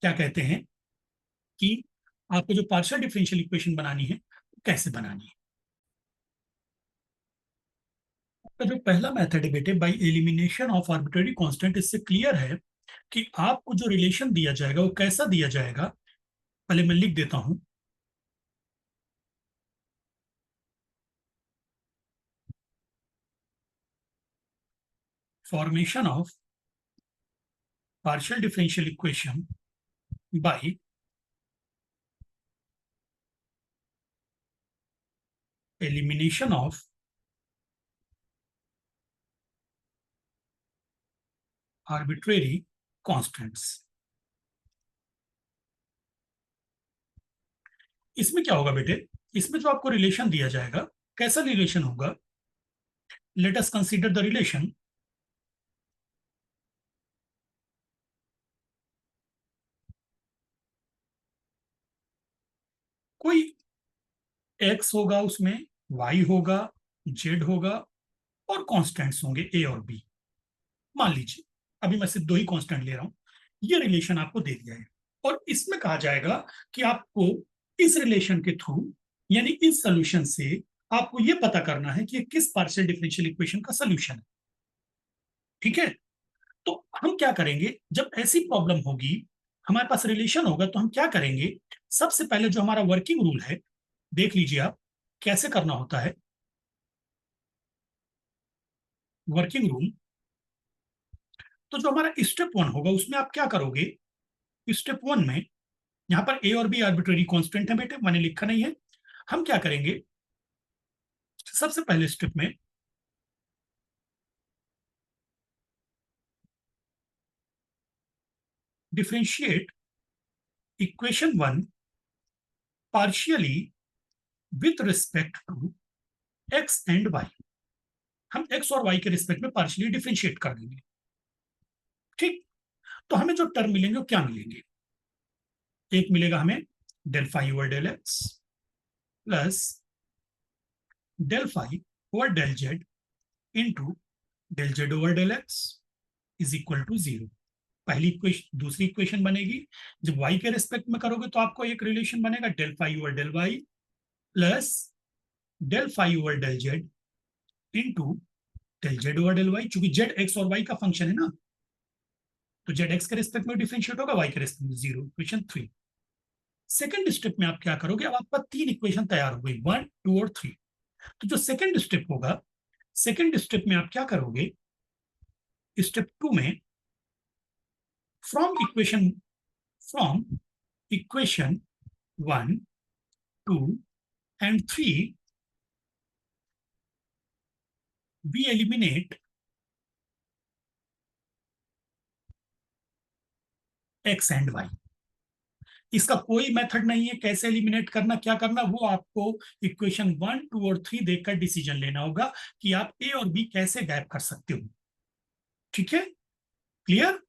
क्या कहते हैं कि आपको जो पार्शियल डिफरेंशियल इक्वेशन बनानी है कैसे बनानी है। तो जो पहला मेथड है बेटे, bye elimination of arbitrary constant, इससे क्लियर है कि आपको जो रिलेशन दिया जाएगा वो कैसा दिया जाएगा, पहले मैं लिख देता हूं। Formation of partial differential equation bye elimination of arbitrary constants. इसमें क्या होगा बेटे, इसमें जो आपको रिलेशन दिया जाएगा, कैसा रिलेशन होगा? Let us consider the relation कोई एक्स होगा, उसमें वाई होगा, जेड होगा और कॉन्स्टेंट्स होंगे ए और बी। मान लीजिए अभी मैं सिर्फ दो ही कांस्टेंट ले रहा हूं, ये रिलेशन आपको दे दिया है और इसमें कहा जाएगा कि आपको इस रिलेशन के थ्रू, यानी इस सोल्यूशन से आपको ये पता करना है कि ये किस पार्शियल डिफरेंशियल इक्वेशन का सोल्यूशन है। ठीक है, तो हम क्या करेंगे, जब ऐसी प्रॉब्लम होगी, हमारे पास रिलेशन होगा, तो हम क्या करेंगे, सबसे पहले जो हमारा वर्किंग रूल है, देख लीजिए आप कैसे करना होता है। वर्किंग रूल, तो जो हमारा स्टेप वन होगा उसमें आप क्या करोगे, स्टेप वन में यहां पर ए और बी आर्बिट्रेरी कांस्टेंट है बेटे, मैंने लिखा नहीं है। हम क्या करेंगे, सबसे पहले स्टेप में differentiate equation one partially with respect to x and y. हम एक्स और वाई के रिस्पेक्ट में पार्शियली डिफरेंशिएट कर देंगे। ठीक, तो हमें जो टर्म मिलेंगे वो क्या मिलेंगे, एक मिलेगा हमें del phi over del x plus del phi over del z into del Z over del x is equal to zero. पहली इक्वेशन, दूसरी इक्वेशन बनेगी, जब y के रेस्पेक्ट में करोगे तो आपको एक रिलेशन बनेगा del phi over del y plus del phi over del z into del Z over del y. चूंकि जेड एक्स और वाई का फंक्शन है ना, तो जेड एक्स के रेस्पेक्ट में डिफरेंशिएट होगा, वाई के रेस्पेक्ट में zero. Equation three. Second step में आप क्या करोगे, अब आपका तीन इक्वेशन तैयार हो गई, वन टू और थ्री। तो जो सेकेंड स्टेप होगा, सेकेंड स्टेप में आप क्या करोगे, स्टेप टू में from equation from equation one two and 3 we eliminate x and y। इसका कोई मेथड नहीं है कैसे एलिमिनेट करना, क्या करना, वो आपको इक्वेशन वन टू और थ्री देखकर डिसीजन लेना होगा कि आप ए और बी कैसे गैप कर सकते हो। ठीक है, क्लियर?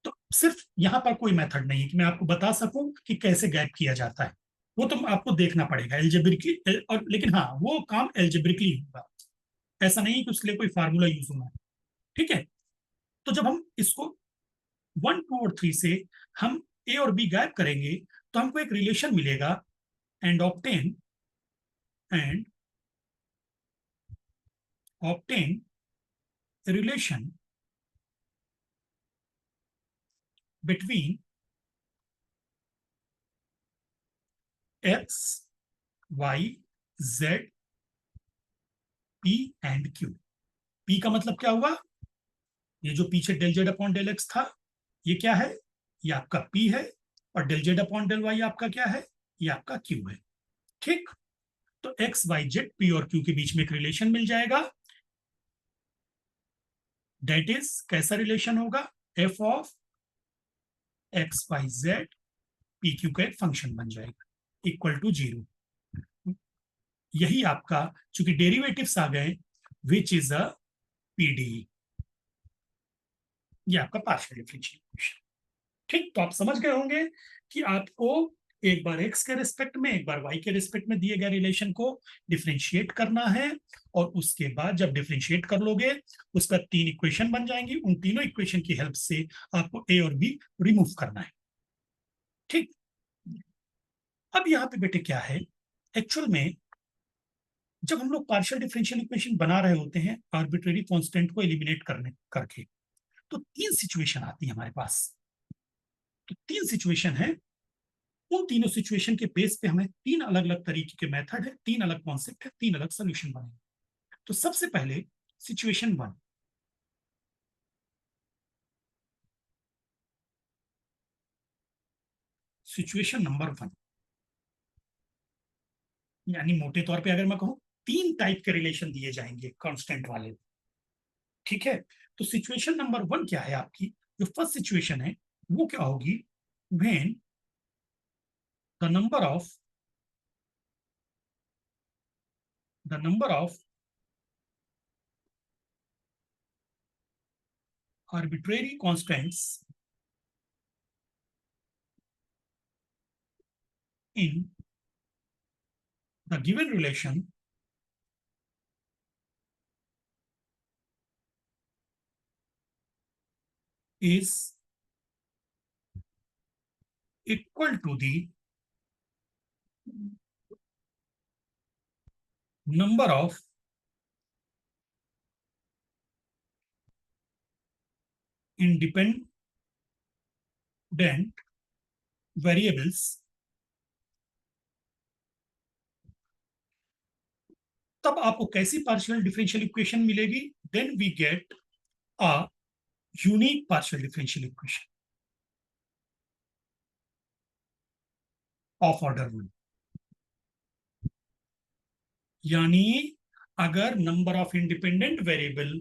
तो सिर्फ यहां पर कोई मेथड नहीं है कि मैं आपको बता सकूं कि कैसे गैप किया जाता है, वो तो आपको देखना पड़ेगा एल्जेब्रिकली, और लेकिन हाँ वो काम एल्जेब्रिकली होगा, ऐसा नहीं है कि उसके लिए कोई फार्मूला यूज होना है। ठीक है, तो जब हम इसको वन टू और थ्री से हम ए और बी गैप करेंगे तो हमको एक रिलेशन मिलेगा, and and obtain relation between x y z p and q. P का मतलब क्या हुआ, ये जो पीछे del z upon del x था, ये क्या है, ये आपका पी है, और del z upon del y आपका क्या है, ये आपका क्यू है। ठीक, तो एक्स वाई जेड पी और क्यू के बीच में एक रिलेशन मिल जाएगा, दैट इज कैसा रिलेशन होगा, F of x y z p q का एक फंक्शन बन जाएगा इक्वल टू जीरो। यही आपका, चूंकि डेरिवेटिव्स आ गए, विच इज अ पीडी, ये आपका पार्शियल डिफरेंशियल इक्वेशन। ठीक, तो आप समझ गए होंगे कि आपको एक बार एक्स के रिस्पेक्ट में एक बार वाई के रिस्पेक्ट में दिए गए रिलेशन को डिफरेंशिएट करना है, और उसके बाद जब डिफरेंशिएट कर लोगे उसका तीन इक्वेशन बन जाएंगी, उन तीनों इक्वेशन की हेल्प से आपको ए और बी रिमूव करना है। ठीक, अब यहाँ पे बेटे क्या है, एक्चुअल में जब हम लोग पार्शियल डिफरेंशियल इक्वेशन बना रहे होते हैं आर्बिट्रेरी कांस्टेंट को एलिमिनेट करने करके, तो तीन सिचुएशन आती है हमारे पास। तो तीन सिचुएशन है, उन तीनों सिचुएशन के बेस पे हमें तीन अलग अलग तरीके के मेथड है, तीन अलग कॉन्सेप्ट है, तीन अलग सोल्यूशन बने। तो सबसे पहले situation one, situation number one, यानी मोटे तौर पे अगर मैं कहूं तीन टाइप के रिलेशन दिए जाएंगे कांस्टेंट वाले, ठीक है। तो सिचुएशन नंबर वन क्या है आपकी, जो फर्स्ट सिचुएशन है वो क्या होगी, when the number of arbitrary constants in the given relation is equal to the number of independent variables, तब आपको कैसी पार्शियल डिफरेंशियल इक्वेशन मिलेगी, then we get a unique partial differential equation of order one. यानी अगर number of independent variable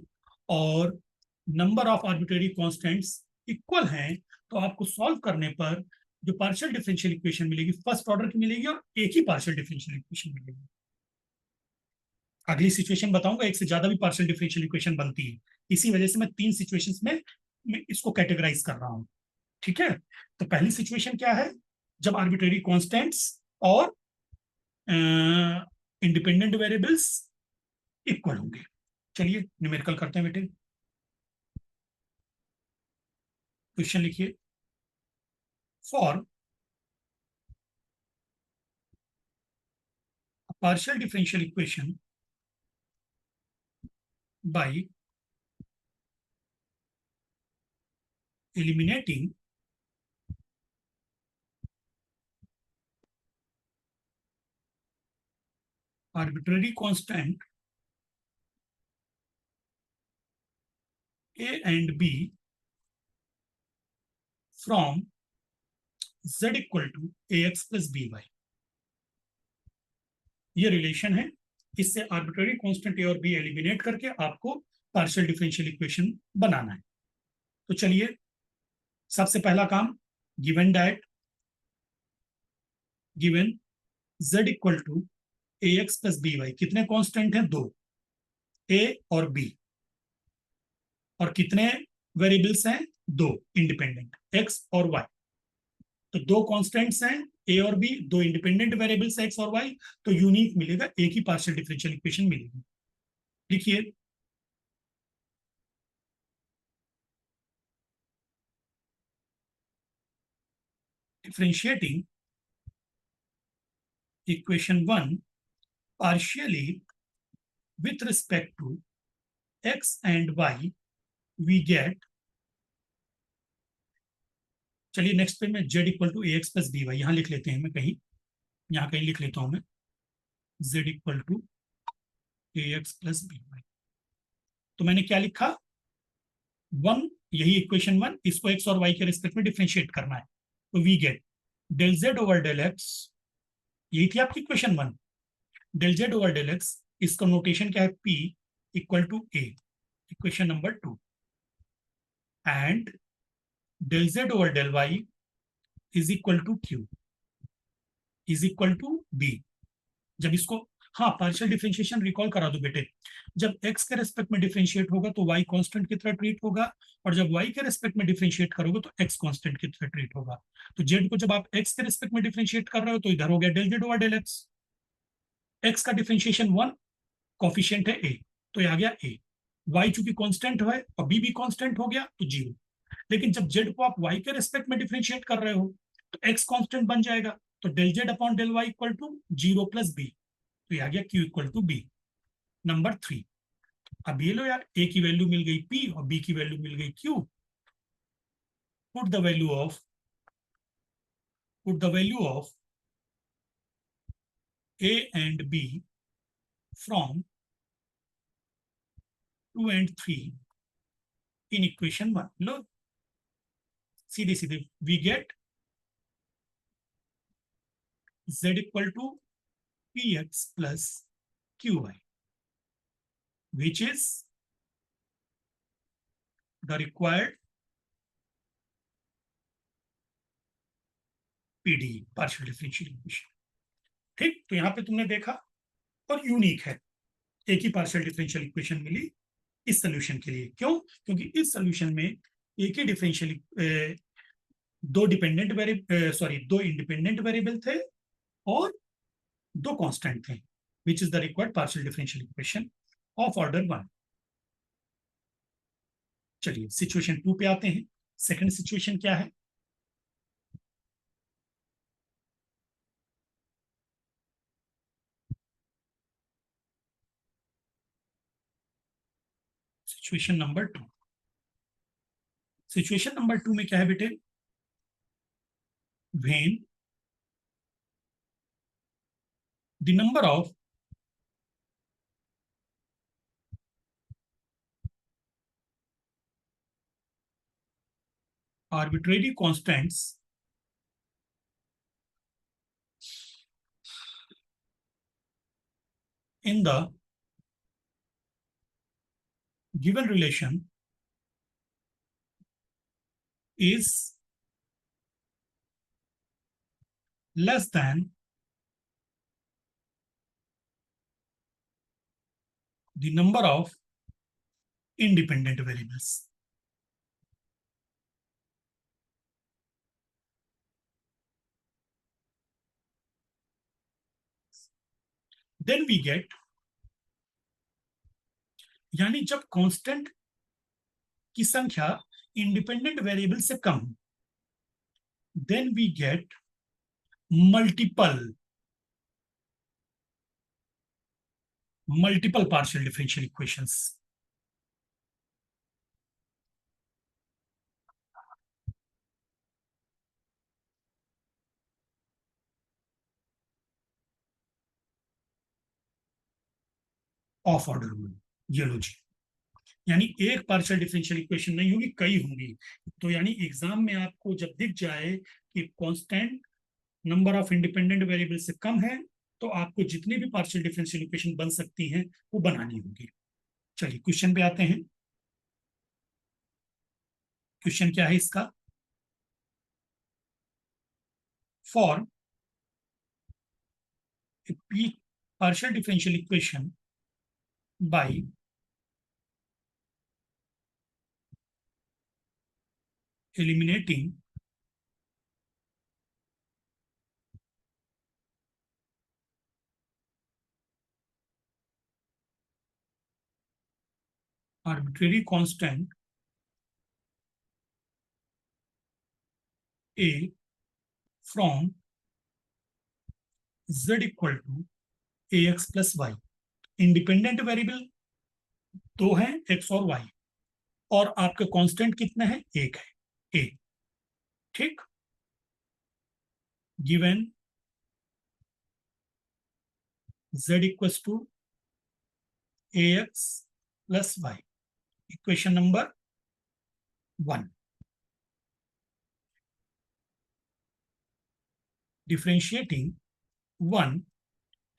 और number of arbitrary constants equal हैं, तो आपको सॉल्व करने पर जो पार्शियल डिफरेंशियल इक्वेशन मिलेगी फर्स्ट ऑर्डर की मिलेगी और एक ही पार्शियल डिफरेंशियल इक्वेशन मिलेगी। अगली सिचुएशन बताऊंगा, एक से ज्यादा भी पार्शियल डिफरेंशियल इक्वेशन बनती है, इसी वजह से मैं तीन सिचुएशंस में मैं इसको कैटेगराइज कर रहा हूं, ठीक है। तो पहली सिचुएशन क्या है, जब आर्बिट्रेरी कांस्टेंट्स और इंडिपेंडेंट वेरिएबल्स इक्वल होंगे। चलिए न्यूमेरिकल करते हैं बेटे, क्वेश्चन लिखिए, for partial differential equation by eliminating arbitrary constant a and b from z equal to ax plus by, ये रिलेशन है, इससे आर्बिट्ररी कांस्टेंट ए और बी एलिमिनेट करके आपको पार्शियल डिफरेंशियल इक्वेशन बनाना है। तो चलिए सबसे पहला काम, given that given z equal to a x plus b y, कितने कांस्टेंट हैं, दो, ए और बी, और कितने वेरिएबल्स हैं, दो इंडिपेंडेंट, एक्स और वाई। तो दो कांस्टेंट्स हैं ए और बी, दो इंडिपेंडेंट वेरिएबल्स एक्स और वाई, तो यूनिक मिलेगा, एक ही पार्शियल डिफरेंशियल इक्वेशन मिलेगी। लिखिए, differentiating equation one partially with respect to x and y we get, चलिए नेक्स्ट पे मैं z equal to a x plus b y यहां लिख लेते हैं, मैं कहीं यहां कहीं लिख लेता हूं मैं, z equal to a x plus b y. तो मैंने क्या लिखा, वन, यही इक्वेशन वन, इसको एक्स और वाई के रिस्पेक्ट में डिफरेंशिएट करना है। तो we get del Z over del x, यही थी आपकी equation one, del Z over del x, इसका नोटेशन क्या है, p equal to a, equation number two, and del Z over del y is equal to q is equal to b. जब इसको, हाँ partial differentiation recall करा दो बेटे, जब x के रेस्पेक्ट में डिफरेंशिएट होगा तो y कांस्टेंट की तरह ट्रीट होगा, और जब y के रेस्पेक्ट में डिफरेंशिएट करोगे तो x कांस्टेंट की तरह ट्रीट होगा। तो z को जब आप x के रेस्पेक्ट में डिफरेंशिएट कर रहे हो तो इधर हो गया del Z over del x, x का डिफरेंशिएशन वन, कॉफिशिएंट है a, तो ये आ गया a, y चूंकि कांस्टेंट है और b भी कांस्टेंट हो गया तो जीरो। लेकिन जब z को आप y के रेस्पेक्ट में डिफरेंशिएट कर रहे हो तो x कांस्टेंट बन जाएगा, तो del z upon del y equal to zero plus b, तो ये आ गया q equal to b. Number three, अब ये लो यार, a की वैल्यू मिल गई p और b की वैल्यू मिल गई q, put the value of put the value of a and b from 2 and 3 in equation 1. Look, सीधे सीधे we get z equal to px plus qy, which is the required PD partial differential equation. ठीक, तो यहां पे तुमने देखा और unique है, एक ही पार्शियल डिफरेंशियल इक्वेशन मिली इस सोल्यूशन के लिए। क्यों? क्योंकि इस सोल्यूशन में एक ही डिफरेंशियल दो इंडिपेंडेंट वेरिएबल थे और दो कांस्टेंट थे, which is the required partial differential equation of order 1। चलिए सिचुएशन 2 पे आते हैं। सेकंड सिचुएशन क्या है? Situation number 2। सिचुएशन नंबर 2 में क्या है बेटे? when the number of arbitrary constants in the given relation is less than the number of independent variables. Then we get, यानी जब कांस्टेंट की संख्या इंडिपेंडेंट वेरिएबल से कम, then we get multiple partial differential equations. Of order 1, ये लो जी। यानी एक partial differential equation नहीं होगी, कई होंगी। तो यानी एग्जाम में आपको जब दिख जाए कि constant number of independent variable से कम है, तो आपको जितनी भी पार्शियल डिफरेंशियल इक्वेशन बन सकती हैं वो बनानी होगी। चलिए क्वेश्चन पे आते हैं। क्वेश्चन क्या है इसका? For partial differential equation bye eliminating arbitrary constant a from z equal to ax plus y। Independent variable दो हैं, x और y, और आपके कांस्टेंट कितने हैं? एक है, a। ठीक, given z equals to ax plus y, equation number 1। differentiating 1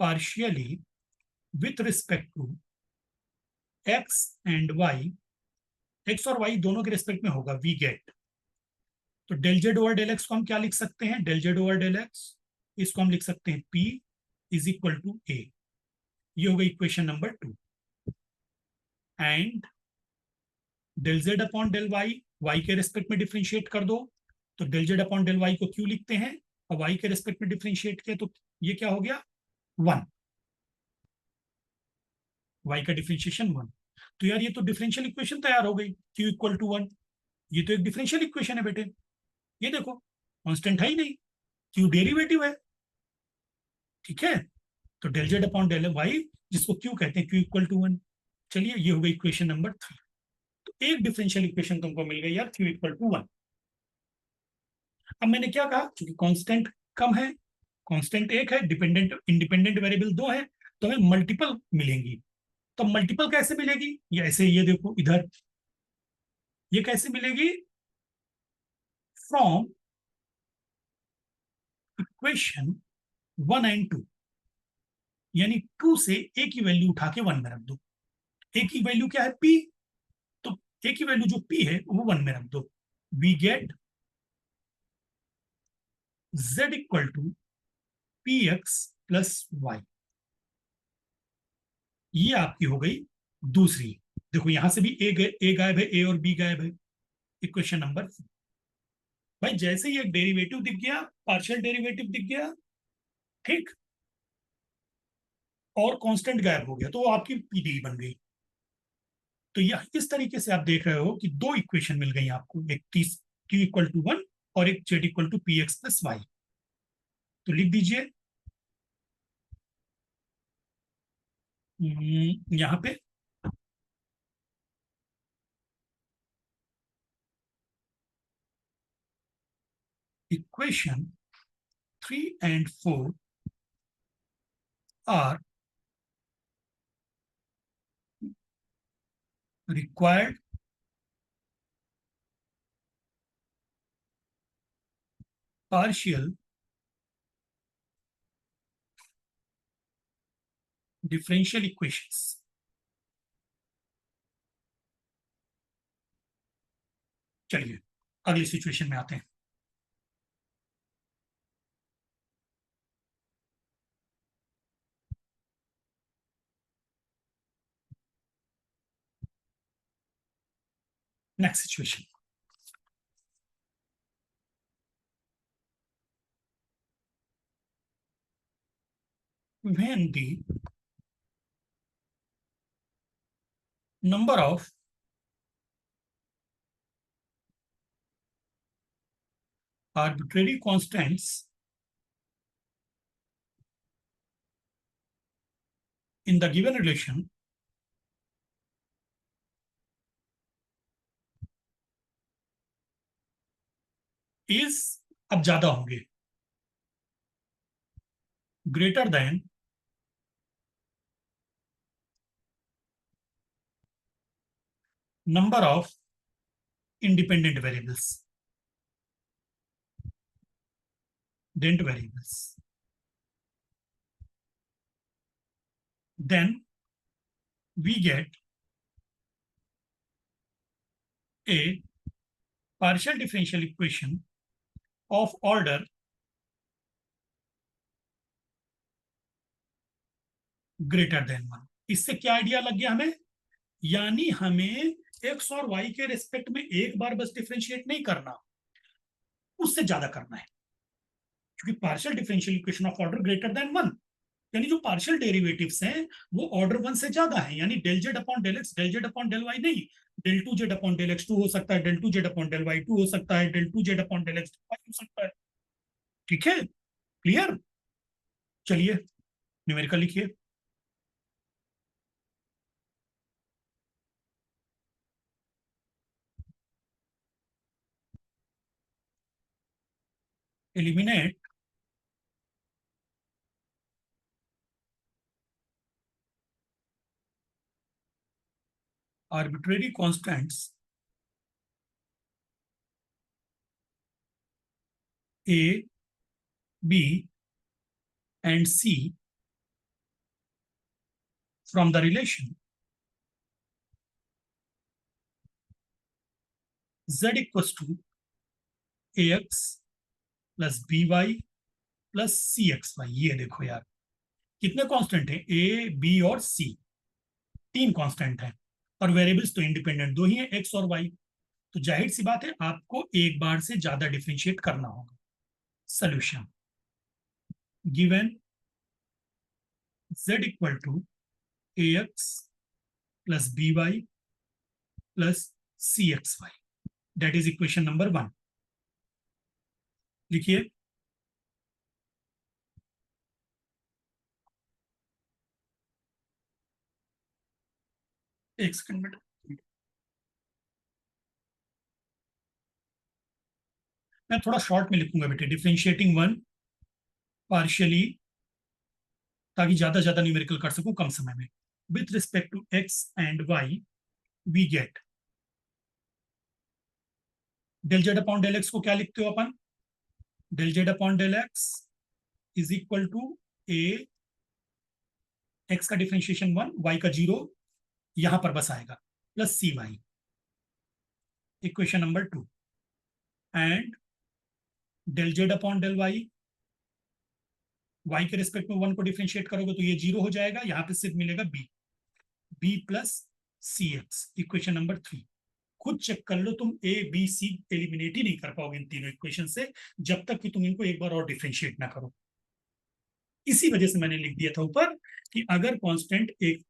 partially with respect to x and y, x और y दोनों के रेस्पेक्ट में होगा, वी गेट। तो del Z over del x को हम क्या लिख सकते हैं? Del Z over del x, इसको हम लिख सकते हैं p is equal to a। ये हो गई equation number 2। And del z upon del y, y के रेस्पेक्ट में डिफ्रेंशिएट कर दो, तो del z upon del Y को क्यों लिखते हैं, और वाई के रेस्पेक्ट में डिफ्रेंशिएट किया तो ये क्या हो गया? 1। वाई का डिफ्रेंशिएशन 1। तो यार ये तो डिफरेंशियल इक्वेशन तैयार हो गई, क्यू इक्वल टू 1। ये तो एक डिफरेंशियल इक्वेशन है बेटे, ये देखो कांस्टेंट है ही नहीं, क्यू डेरिवेटिव है। ठीक है, तो del z upon del y, जिसको क्यू कहते हैं, क्यू इक्वल टू 1। चलिए ये हो गई इक्वेशन नंबर 3। तो एक डिफरेंशियल इक्वेशन तुमको मिल गई यार, क्यू इक्वल टू 1। अब मैंने क्या कहा, क्योंकि कांस्टेंट कम है, कांस्टेंट एक है, डिपेंडेंट इंडिपेंडेंट वेरिएबल दो है, तो हमें मल्टीपल मिलेंगी। तो मल्टीपल कैसे मिलेगी, ये ऐसे, ये देखो इधर, ये कैसे मिलेगी, फ्रॉम इक्वेशन 1 और 2, यानी 2 से ए की वैल्यू उठा के 1 में रख दो। ए की वैल्यू क्या है, पी, तो ए की वैल्यू जो पी है वो 1 में रख दो। We get z equal to p x plus y. ये आपकी हो गई दूसरी। देखो यहां से भी ए गायब है, ए और बी गायब है। इक्वेशन नंबर, भाई जैसे ही एक डेरिवेटिव दिख गया, पार्शियल डेरिवेटिव दिख गया, ठीक, और कांस्टेंट गायब हो गया, तो वो आपकी पीडीई बन गई। तो यह इस तरीके से आप देख रहे हो कि दो इक्वेशन मिल गई आपको, एक टी इक्वल टू 1 और एक z equal to p x plus y. तो लिख दीजिए यहां पे equation 3 and 4 are required partial differential equations। चलिए अगली सिचुएशन में आते हैं। Next situation, when the number of arbitrary constants in the given relation is, अब ज्यादा होंगे, greater than number of independent variables, dent variables, then we get a partial differential equation of order greater than 1। इससे क्या idea लग गया हमें, यानी हमें एक्स और वाई के रेस्पेक्ट में एक बार बस डिफरेंशिएट नहीं करना, उससे ज्यादा करना है, क्योंकि partial differential equation of order greater than 1, यानी जो पार्शियल डेरिवेटिव्स हैं वो ऑर्डर 1 से ज्यादा है, यानी del z upon del x, del z upon del y नहीं, del two Z upon del x 2 हो सकता है, del two Z upon del y 2 हो सकता है, del two Z upon del x y हो सकता है। ठीक है, क्लियर। चलिए न्यूमेरिकल लिखिए। Eliminate arbitrary constants A, B and C from the relation z equals to ax plus b y plus c x y. ये देखो यार, कितने कांस्टेंट हैं, ए बी और सी, तीन कांस्टेंट हैं, और वेरिएबल्स तो इंडिपेंडेंट दो ही हैं, एक्स और वाई। तो जाहिर सी बात है आपको एक बार से ज्यादा डिफरेंशिएट करना होगा। Solution, given z equal to ax plus b y plus c x y, that is equation number 1। लिखिए, एक सेकंड में, मैं थोड़ा शॉर्ट में लिखूंगा बेटे, डिफरेंशिएटिंग वन पार्शियली, ताकि ज्यादा न्यूमेरिकल कर सकूं कम समय में। With respect to x and y we get, del z upon del x को क्या लिखते हो अपन, del z upon del x is equal to a, x का डिफरेंशिएशन 1, वाई का 0, यहां पर बस आएगा, plus c y, equation number 2, and del z upon del y, y के रिस्पेक्ट में 1 को डिफरेंशिएट करोगे तो ये 0 हो जाएगा, यहां पे सिर्फ मिलेगा B, B plus c x, equation number 3। खुद चेक कर लो, तुम ए बी सी एलिमिनेट ही नहीं कर पाओगे इन तीनों इक्वेशन से, जब तक कि तुम इनको एक बार और डिफरेंशिएट ना करो। इसी वजह से मैंने लिख दिया था ऊपर कि अगर कांस्टेंट एक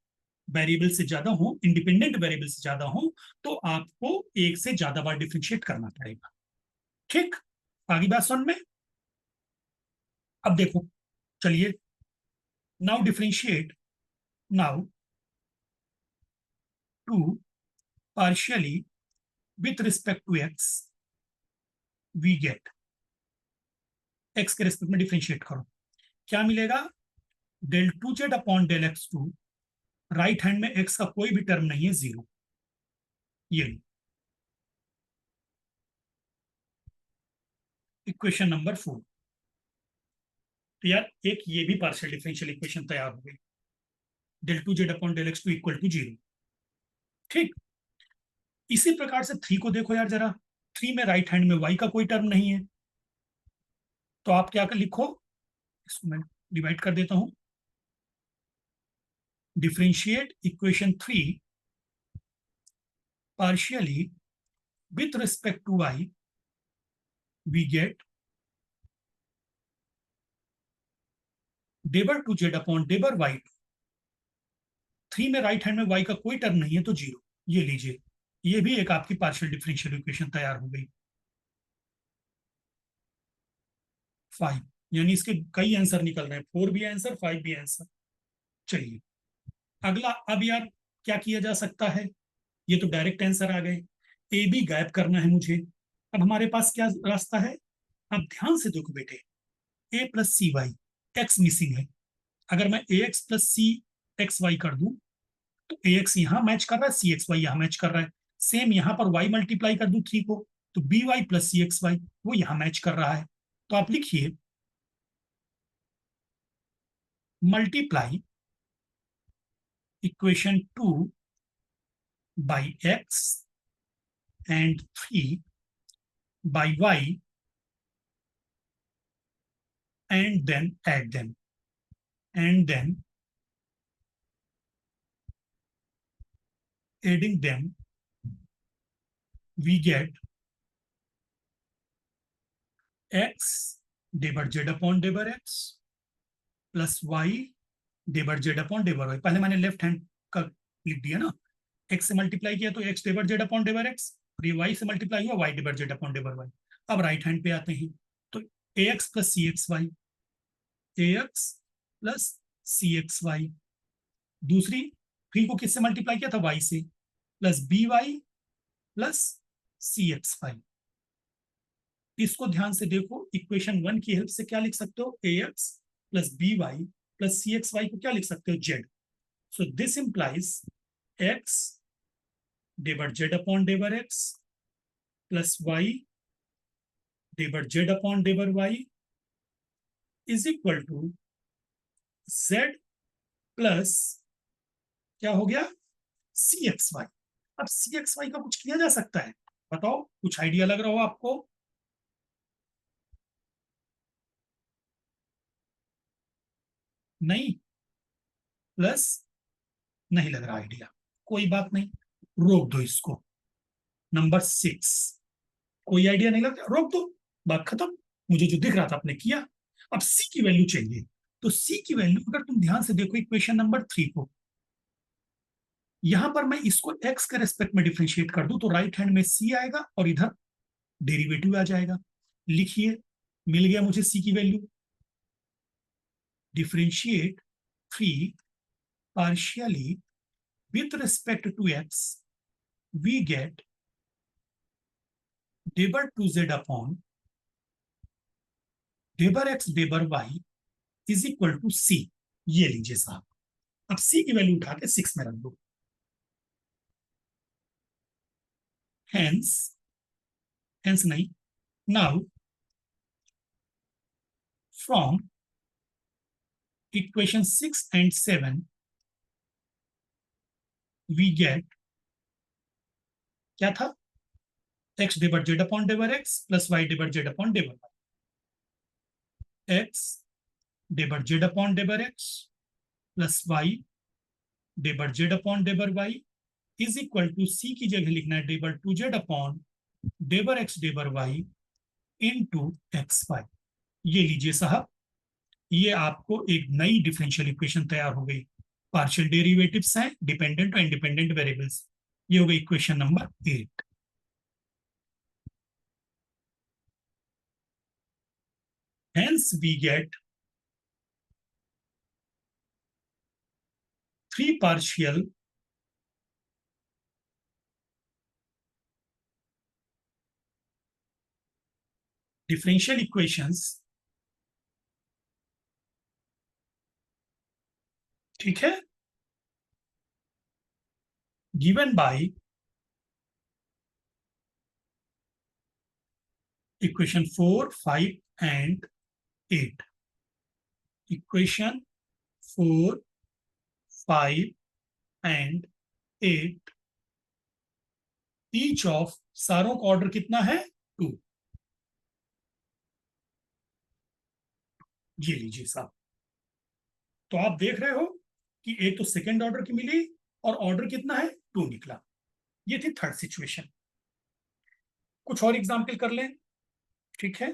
वेरिएबल से ज्यादा हो, इंडिपेंडेंट वेरिएबल से ज्यादा हो, तो आपको एक से ज्यादा बार डिफरेंशिएट करना पड़ेगा। ठीक, आगे बात सुन में। अब देखो, चलिए, now differentiate, now to partially with respect to x we get, x के रिस्पेक्ट में डिफरेंशिएट करो, क्या मिलेगा, del two Z upon del x two, right hand में x का कोई भी टर्म नहीं है, 0, ये इक्वेशन नंबर 4। तो यार एक ये भी पार्शियल डिफरेंशियल इक्वेशन तैयार हो गई, del two Z upon del x two equal to 0। ठीक, इसी प्रकार से 3 को देखो यार जरा, 3 में राइट हैंड में y का कोई टर्म नहीं है, तो आप क्या कर लिखो, इसको मैं डिवाइड कर देता हूं, differentiate equation 3 partially with respect to y we get डेबर टू जेड अपॉन डेबर वाई, 3 में राइट हैंड में y का कोई टर्म नहीं है तो 0, ये लीजिए, ये भी एक आपकी पार्शियल डिफरेंशियल इक्वेशन तैयार हो गई। 5, यानी इसके कई आंसर निकल रहे हैं, 4 भी आंसर, 5 भी आंसर। चलिए अगला, अब यार क्या किया जा सकता है, ये तो डायरेक्ट आंसर आ गए, ए बी गायब करना है मुझे। अब हमारे पास क्या रास्ता है, अब ध्यान से देखो बेटे, ए plus c Y, x missing है, अगर मैं ए x plus c x Y कर दूं तो ए एक्स यहां मैच कर रहा है, सी एक्स वाई यहां मैच कर रहा है, सेम यहां पर वाई मल्टीप्लाई कर दूं 3 को, तो b y plus c x y वो यहां मैच कर रहा है। तो आप लिखिए, multiply equation 2 by x and 3 by y and then add them, and then adding them we get x डेबर z upon डेबर x plus y डेबर जेड अपॉन डेबर वाई, पहले मैंने लेफ्ट हैंड का लिख दिया ना, x से मल्टीप्लाई किया तो x डेबर जेड अपॉन डेबर एक्स, और ये y से मल्टीप्लाई हुआ y डेबर जेड अपॉन डेबर वाई। अब राइट हैंड पे आते हैं, तो ax plus c x Y, ax plus c x Y, दूसरी 3 को किससे मल्टीप्लाई किया था, y से, plus b y plus c x Y. इसको ध्यान से देखो, इक्वेशन 1 की हेल्प से क्या लिख सकते हो, ए x plus b y plus c x Y को क्या लिख सकते हो, Z. So this implies x डेबर z upon डेबर x plus y डेबर z upon डेबर y is equal to Z plus क्या हो गया, सी एक्स वाई। अब सी एक्स वाई का कुछ किया जा सकता है, बताओ, कुछ आइडिया लग रहा हो आपको, नहीं, प्लस नहीं लग रहा आइडिया, कोई बात नहीं, रोक दो इसको। नंबर 6, कोई आइडिया नहीं लगता, रोक दो, बात खत्म, मुझे जो दिख रहा था आपने किया। अब सी की वैल्यू चाहिए, तो सी की वैल्यू अगर तुम ध्यान से देखो इक्वेशन नंबर 3 को, यहां पर मैं इसको एक्स के रेस्पेक्ट में डिफरेंशिएट कर दूं तो राइट हैंड में सी आएगा और इधर डेरिवेटिव आ जाएगा। लिखिए, मिल गया मुझे सी की value, differentiate 3 partially with respect to x we get डेबर two Z upon डेबर x डेबर y is equal to सी। ये लीजिए साहब, अब सी की वैल्यू उठा के 6 में रख दो। हेंस, हेंस नहीं, now from equation 6 and 7 we get, क्या था, x divide z upon डेबर x plus y divide z upon डेबर y, x divide z upon डेबर x plus y divide z upon डेबर y is equal to c की जगह लिखना है del two Z upon डेबर x डेबर y into x y. ये लीजिए साहब, ये आपको एक नई डिफरेंशियल इक्वेशन तैयार हो गई। पार्शियल डेरिवेटिव्स हैं, डिपेंडेंट और इंडिपेंडेंट वेरिएबल्स। ये हो गई equation number 8। Hence we get three partial differential equations, ठीक है, given by equation 4, 5 and 8। Equation 4, 5 and 8, each of, सारों का ऑर्डर कितना है, 2। ये लीजिए साहब, तो आप देख रहे हो कि एक तो सेकेंड ऑर्डर की मिली और ऑर्डर कितना है, 2 निकला। ये थी थर्ड सिचुएशन। कुछ और एग्जाम्पल कर लें, ठीक है।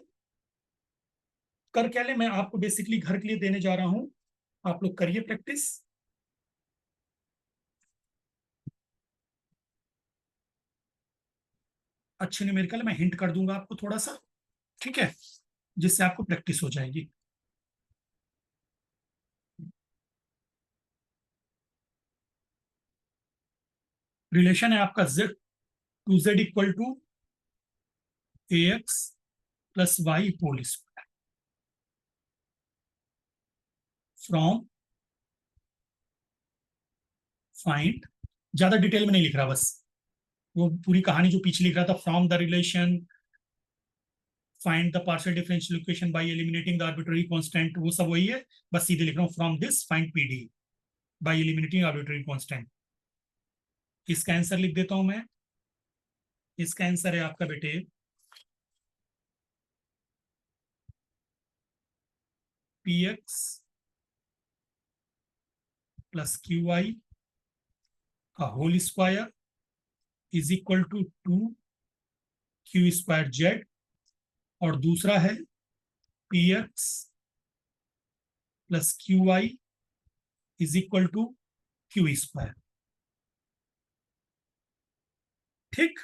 कर क्या ले, मैं आपको बेसिकली घर के लिए देने जा रहा हूं, आप लोग करिए प्रैक्टिस। अच्छे न्यूमेरिकल मैं हिंट कर दूंगा आपको थोड़ा सा, ठीक है, जिससे आपको प्रैक्टिस हो जाएगी। रिलेशन है आपका z to z equal to a x plus y whole square from, find, ज्यादा डिटेल में नहीं लिख रहा, बस वो पूरी कहानी जो पीछे लिख रहा था, from the relation find the partial differential equation by eliminating the arbitrary constant, वो सब वही है। बस सीधे लिख रहा हूँ, from this find PD by eliminating arbitrary constant. इसका आंसर लिख देता हूं मैं। इसका आंसर है आपका बेटे p x plus q y का whole square is equal to 2 q square z, और दूसरा है p x plus q y is equal to q square. ठीक,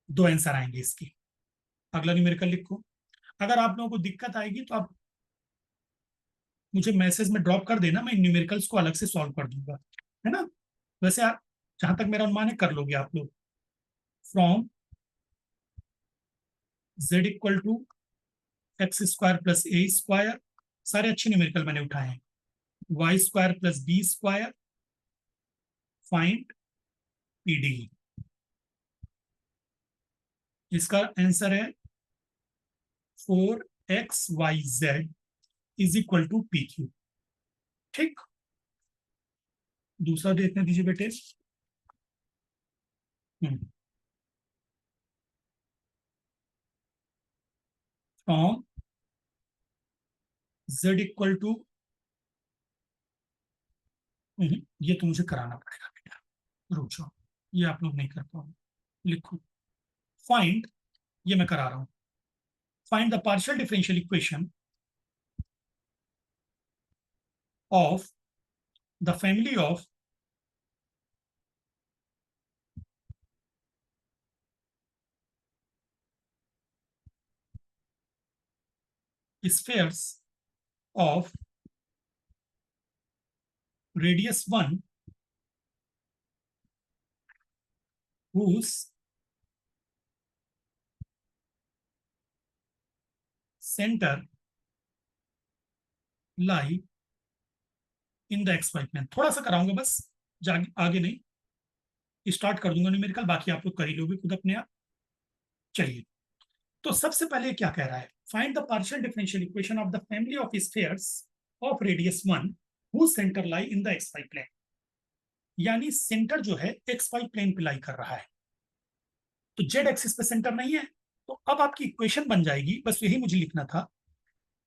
दो आंसर आएंगे इसके। अगला न्यूमेरिकल लिखो। अगर आप लोगों को दिक्कत आएगी तो आप मुझे मैसेज में ड्रॉप कर देना, मैं न्यूमेरिकल्स को अलग से सॉल्व कर दूंगा, है ना। वैसे आप, जहां तक मेरा अनुमान है, कर लोगे आप लोग। From z equal to x square plus a square, सारे अच्छे न्यूमेरिकल मैंने उठाए हैं, y square plus b square, find PD. इसका आंसर है 4xyz is equal to p q. ठीक, दूसरा देखने दीजिए बेटे। फ्रॉम z इक्वल टू, ये तो मुझे कराना पड़ेगा बेटा, रुक जाओ, ये आप लोग नहीं कर पाओगे। लिखो, फाइंड, ये मैं करा रहा हूं, find the partial differential equation of the family of spheres of radius 1 whose centre lie in the x y plane. थोड़ा सा कराऊंगा बस, आगे नहीं, स्टार्ट कर दूंगा न्यूमेरिकल, बाकी आप लोग कर ही लोगे खुद अपने आप। चलिए, तो सबसे पहले क्या कह रहा है, find the partial differential equation of the family of spheres of radius 1 whose center lie in the xy plane। यानी सेंटर जो है एक्स वाई प्लेन पे लाई कर रहा है, तो जेड एक्सिस पे सेंटर नहीं है। तो अब आपकी इक्वेशन बन जाएगी, बस यही मुझे लिखना था,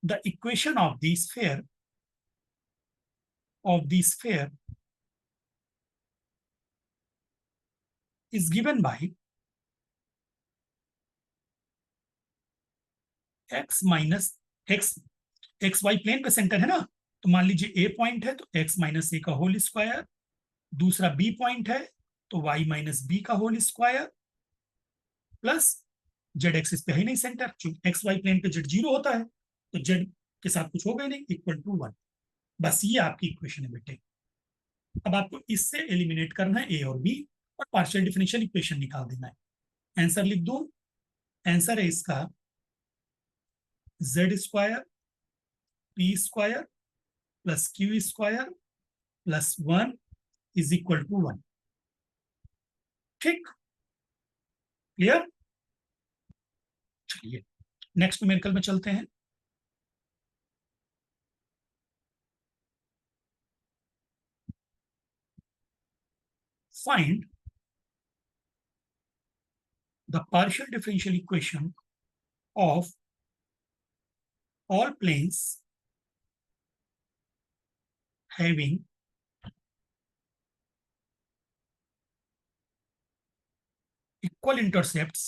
the equation of the sphere is given by x minus x, x y plane पे सेंटर है ना, तो मान लीजिए ए पॉइंट है तो एक्स माइनस ए का होल स्क्वायर, दूसरा बी पॉइंट है तो वाई माइनस बी का whole square, plus z axis पे है नहीं सेंटर, एक्स वाई प्लेन पे जेड 0 होता है, तो जेड के साथ कुछ होगा ही नहीं, इक्वल टू 1। बस ये आपकी इक्वेशन है बेटे। अब आपको इससे एलिमिनेट करना है ए और बी, और पार्शियल डिफरेंशियल इक्वेशन निकाल देना है। आंसर लिख दो, आंसर है इसका z square p square plus q square plus 1 is equal to 1। ठीक, क्लियर। चलिए नेक्स्ट न्यूमेरिकल में चलते हैं। Find the partial differential equation of all planes having equal intercepts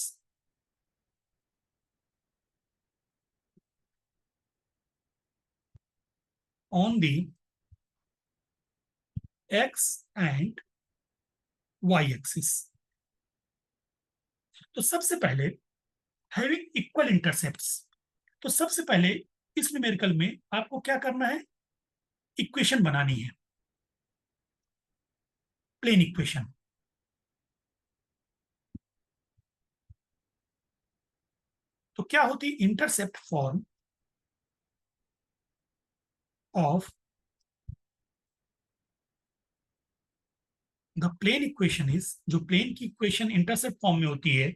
on the x and y axis। तो सबसे पहले having equal intercepts, तो सबसे पहले इस न्यूमेरिकल में आपको क्या करना है, इक्वेशन बनानी है, प्लेन इक्वेशन। तो क्या होती है intercept form of the plane equation is, जो प्लेन की इक्वेशन इंटरसेप्ट फॉर्म में होती है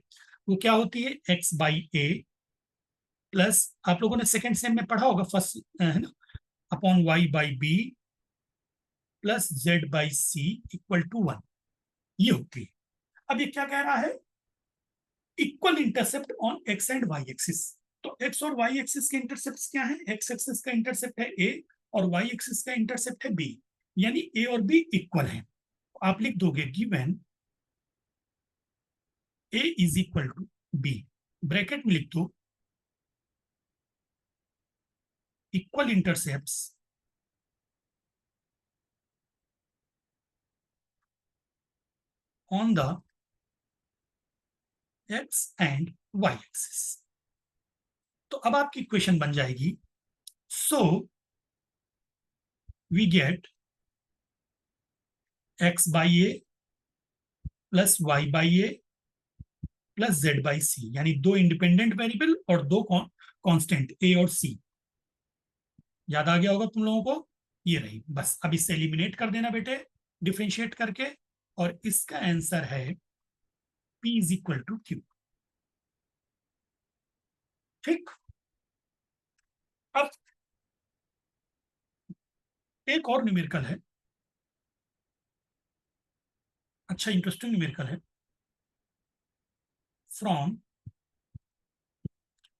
वो क्या होती है, एक्स बाई ए प्लस, आप लोगों ने सेकेंड सेम में पढ़ा होगा फर्स्ट है ना, upon y by b plus z by c equal to 1, ये होती है। अब ये क्या कह रहा है, equal intercept on x and y axis. तो एक्स और वाई एक्सिस के इंटरसेप्ट क्या है, एक्स एक्सिस का इंटरसेप्ट है ए और वाई एक्सिस का इंटरसेप्ट है बी, यानी ए और बी इक्वल है। आप लिख दोगे given a is equal to b, bracket में लिख दो equal intercepts on the x and y axis. तो अब आपकी इक्वेशन बन जाएगी, so we get x by a plus y by a plus z by c, यानी दो इंडिपेंडेंट वेरिएबल और दो कांस्टेंट ए और सी। याद आ गया होगा तुम लोगों को, ये रही। बस अब इससे एलिमिनेट कर देना बेटे डिफरेंशिएट करके, और इसका आंसर है P is equal to q. ठीक, अब एक और न्यूमेरिकल है, अच्छा इंटरेस्टिंग न्यूमेरिकल है, from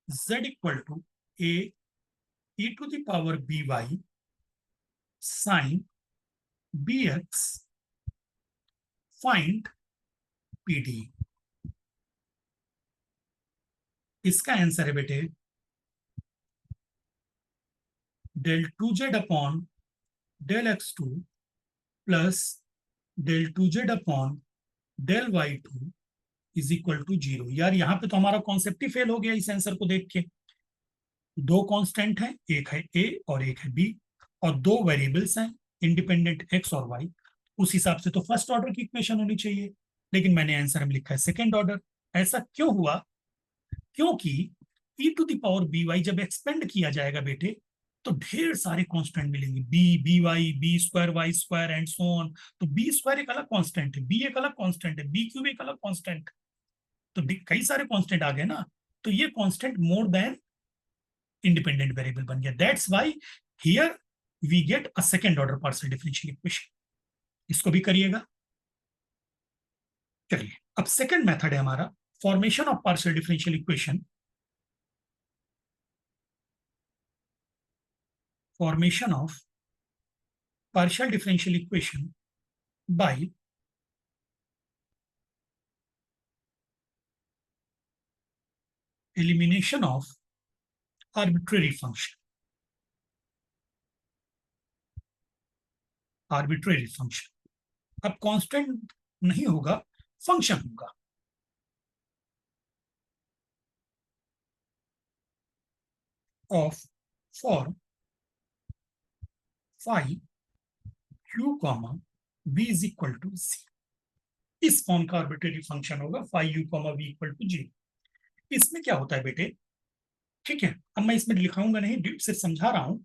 z equal to a e to the power by sin bx find pd। इसका आंसर है बेटे del 2z अपॉन del x2 plus del 2z अपॉन del y2 is equal to 0। यार यहाँ पे तो हमारा कॉन्सेप्ट ही फेल हो गया इस आंसर को देख के। दो कांस्टेंट हैं, एक है ए और एक है बी, और दो वेरिएबल्स हैं इंडिपेंडेंट एक्स और वाई। उस हिसाब से तो फर्स्ट ऑर्डर की इक्वेशन होनी चाहिए, लेकिन मैंने आंसर में लिखा है सेकेंड ऑर्डर। ऐसा क्यों हुआ, क्योंकि e to the power b y जब एक्सपेंड किया जाएगा बेटे, तो ढेर सारे कांस्टेंट मिलेंगे, b b y b square y square and so on. तो बी स्क्वायर एक अलग कांस्टेंट है, बी एक अलग कांस्टेंट है, बी क्यूब एक अलग कांस्टेंट। तो कई सारे कांस्टेंट आ गए ना, तो ये constant more than independent variable बन गया। That's why here we get a second order partial differential equation. इसको भी करिएगा। चलिए, अब सेकंड मेथड है हमारा formation of partial differential equation. Formation of partial differential equation by elimination of arbitrary function। arbitrary function अब कांस्टेंट नहीं होगा, फंक्शन होगा। Of form phi u comma v is equal to c। इस form का arbitrary function होगा phi u comma v equal to g। इसमें क्या होता है बेटे, ठीक है, अब मैं इसमें लिखाऊंगा नहीं, सिर्फ समझा रहा हूं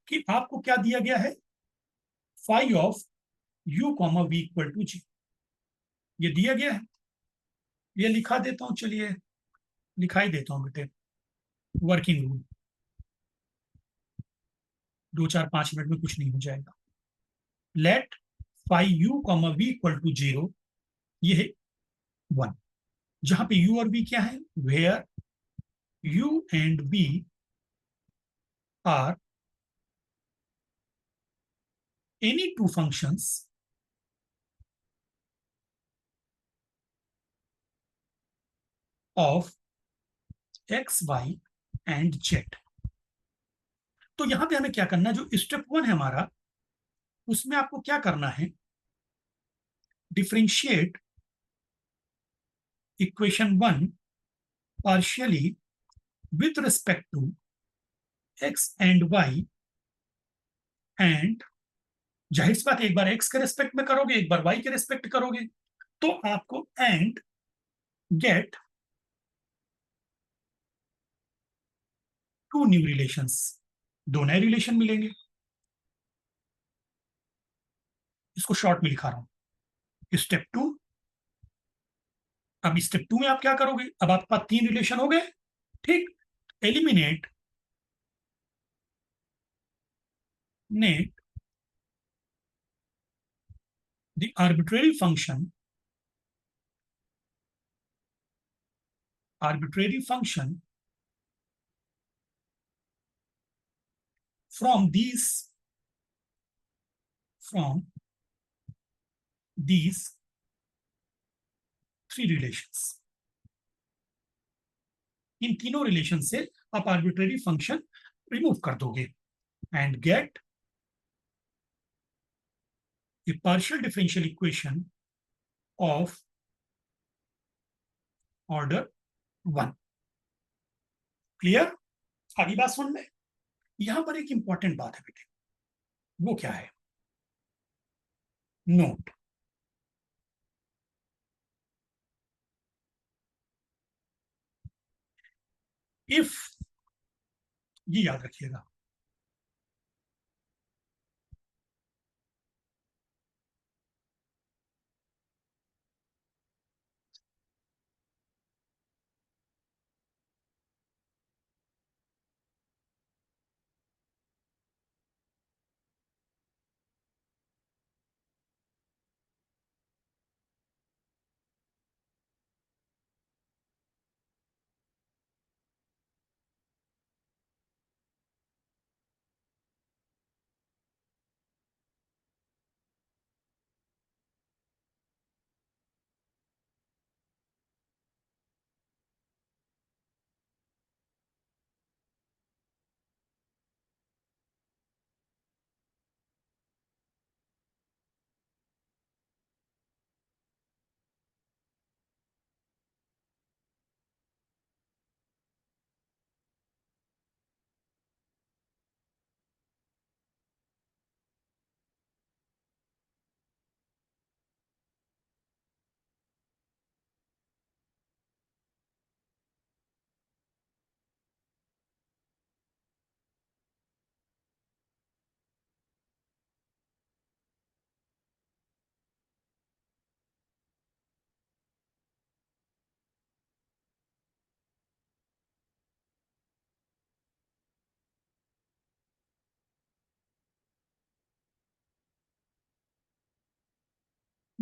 कि आपको क्या दिया गया है, phi of u comma v equal to g ये दिया गया है। ये लिखा देता हूं, चलिए लिखा ही देता हूं बेटे। वर्किंग रूल, 2 4 5 मिनट में कुछ नहीं हो जाएगा। Let phi u comma v equal to 0, ये है 1, जहां पे u और v क्या है, where u and v are any two functions of x y and z। तो यहां पे हमें क्या करना है, जो स्टेप 1 है हमारा, उसमें आपको क्या करना है, differentiate equation 1 partially with respect to x and y। And जाहिर सी बात है, एक बार x के रिस्पेक्ट में करोगे, एक बार y के रिस्पेक्ट करोगे, तो आपको and get two new relations, दो नए रिलेशन मिलेंगे। इसको शॉर्ट में लिखा रहा हूं, स्टेप 2। अब स्टेप 2 में आप क्या करोगे, अब आपके पास 3 रिलेशन हो गए, ठीक। Eliminate net the arbitrary function from these 3 relations. इन तीनों रिलेशन से आप आर्बिट्रेरी फंक्शन रिमूव कर दोगे and get a partial differential equation of order 1। Clear? आगे बात सुन ले। यहां पर एक इंपॉर्टेंट बात है बेटे, वो क्या है, नोट। इफ, ये याद रखिएगा,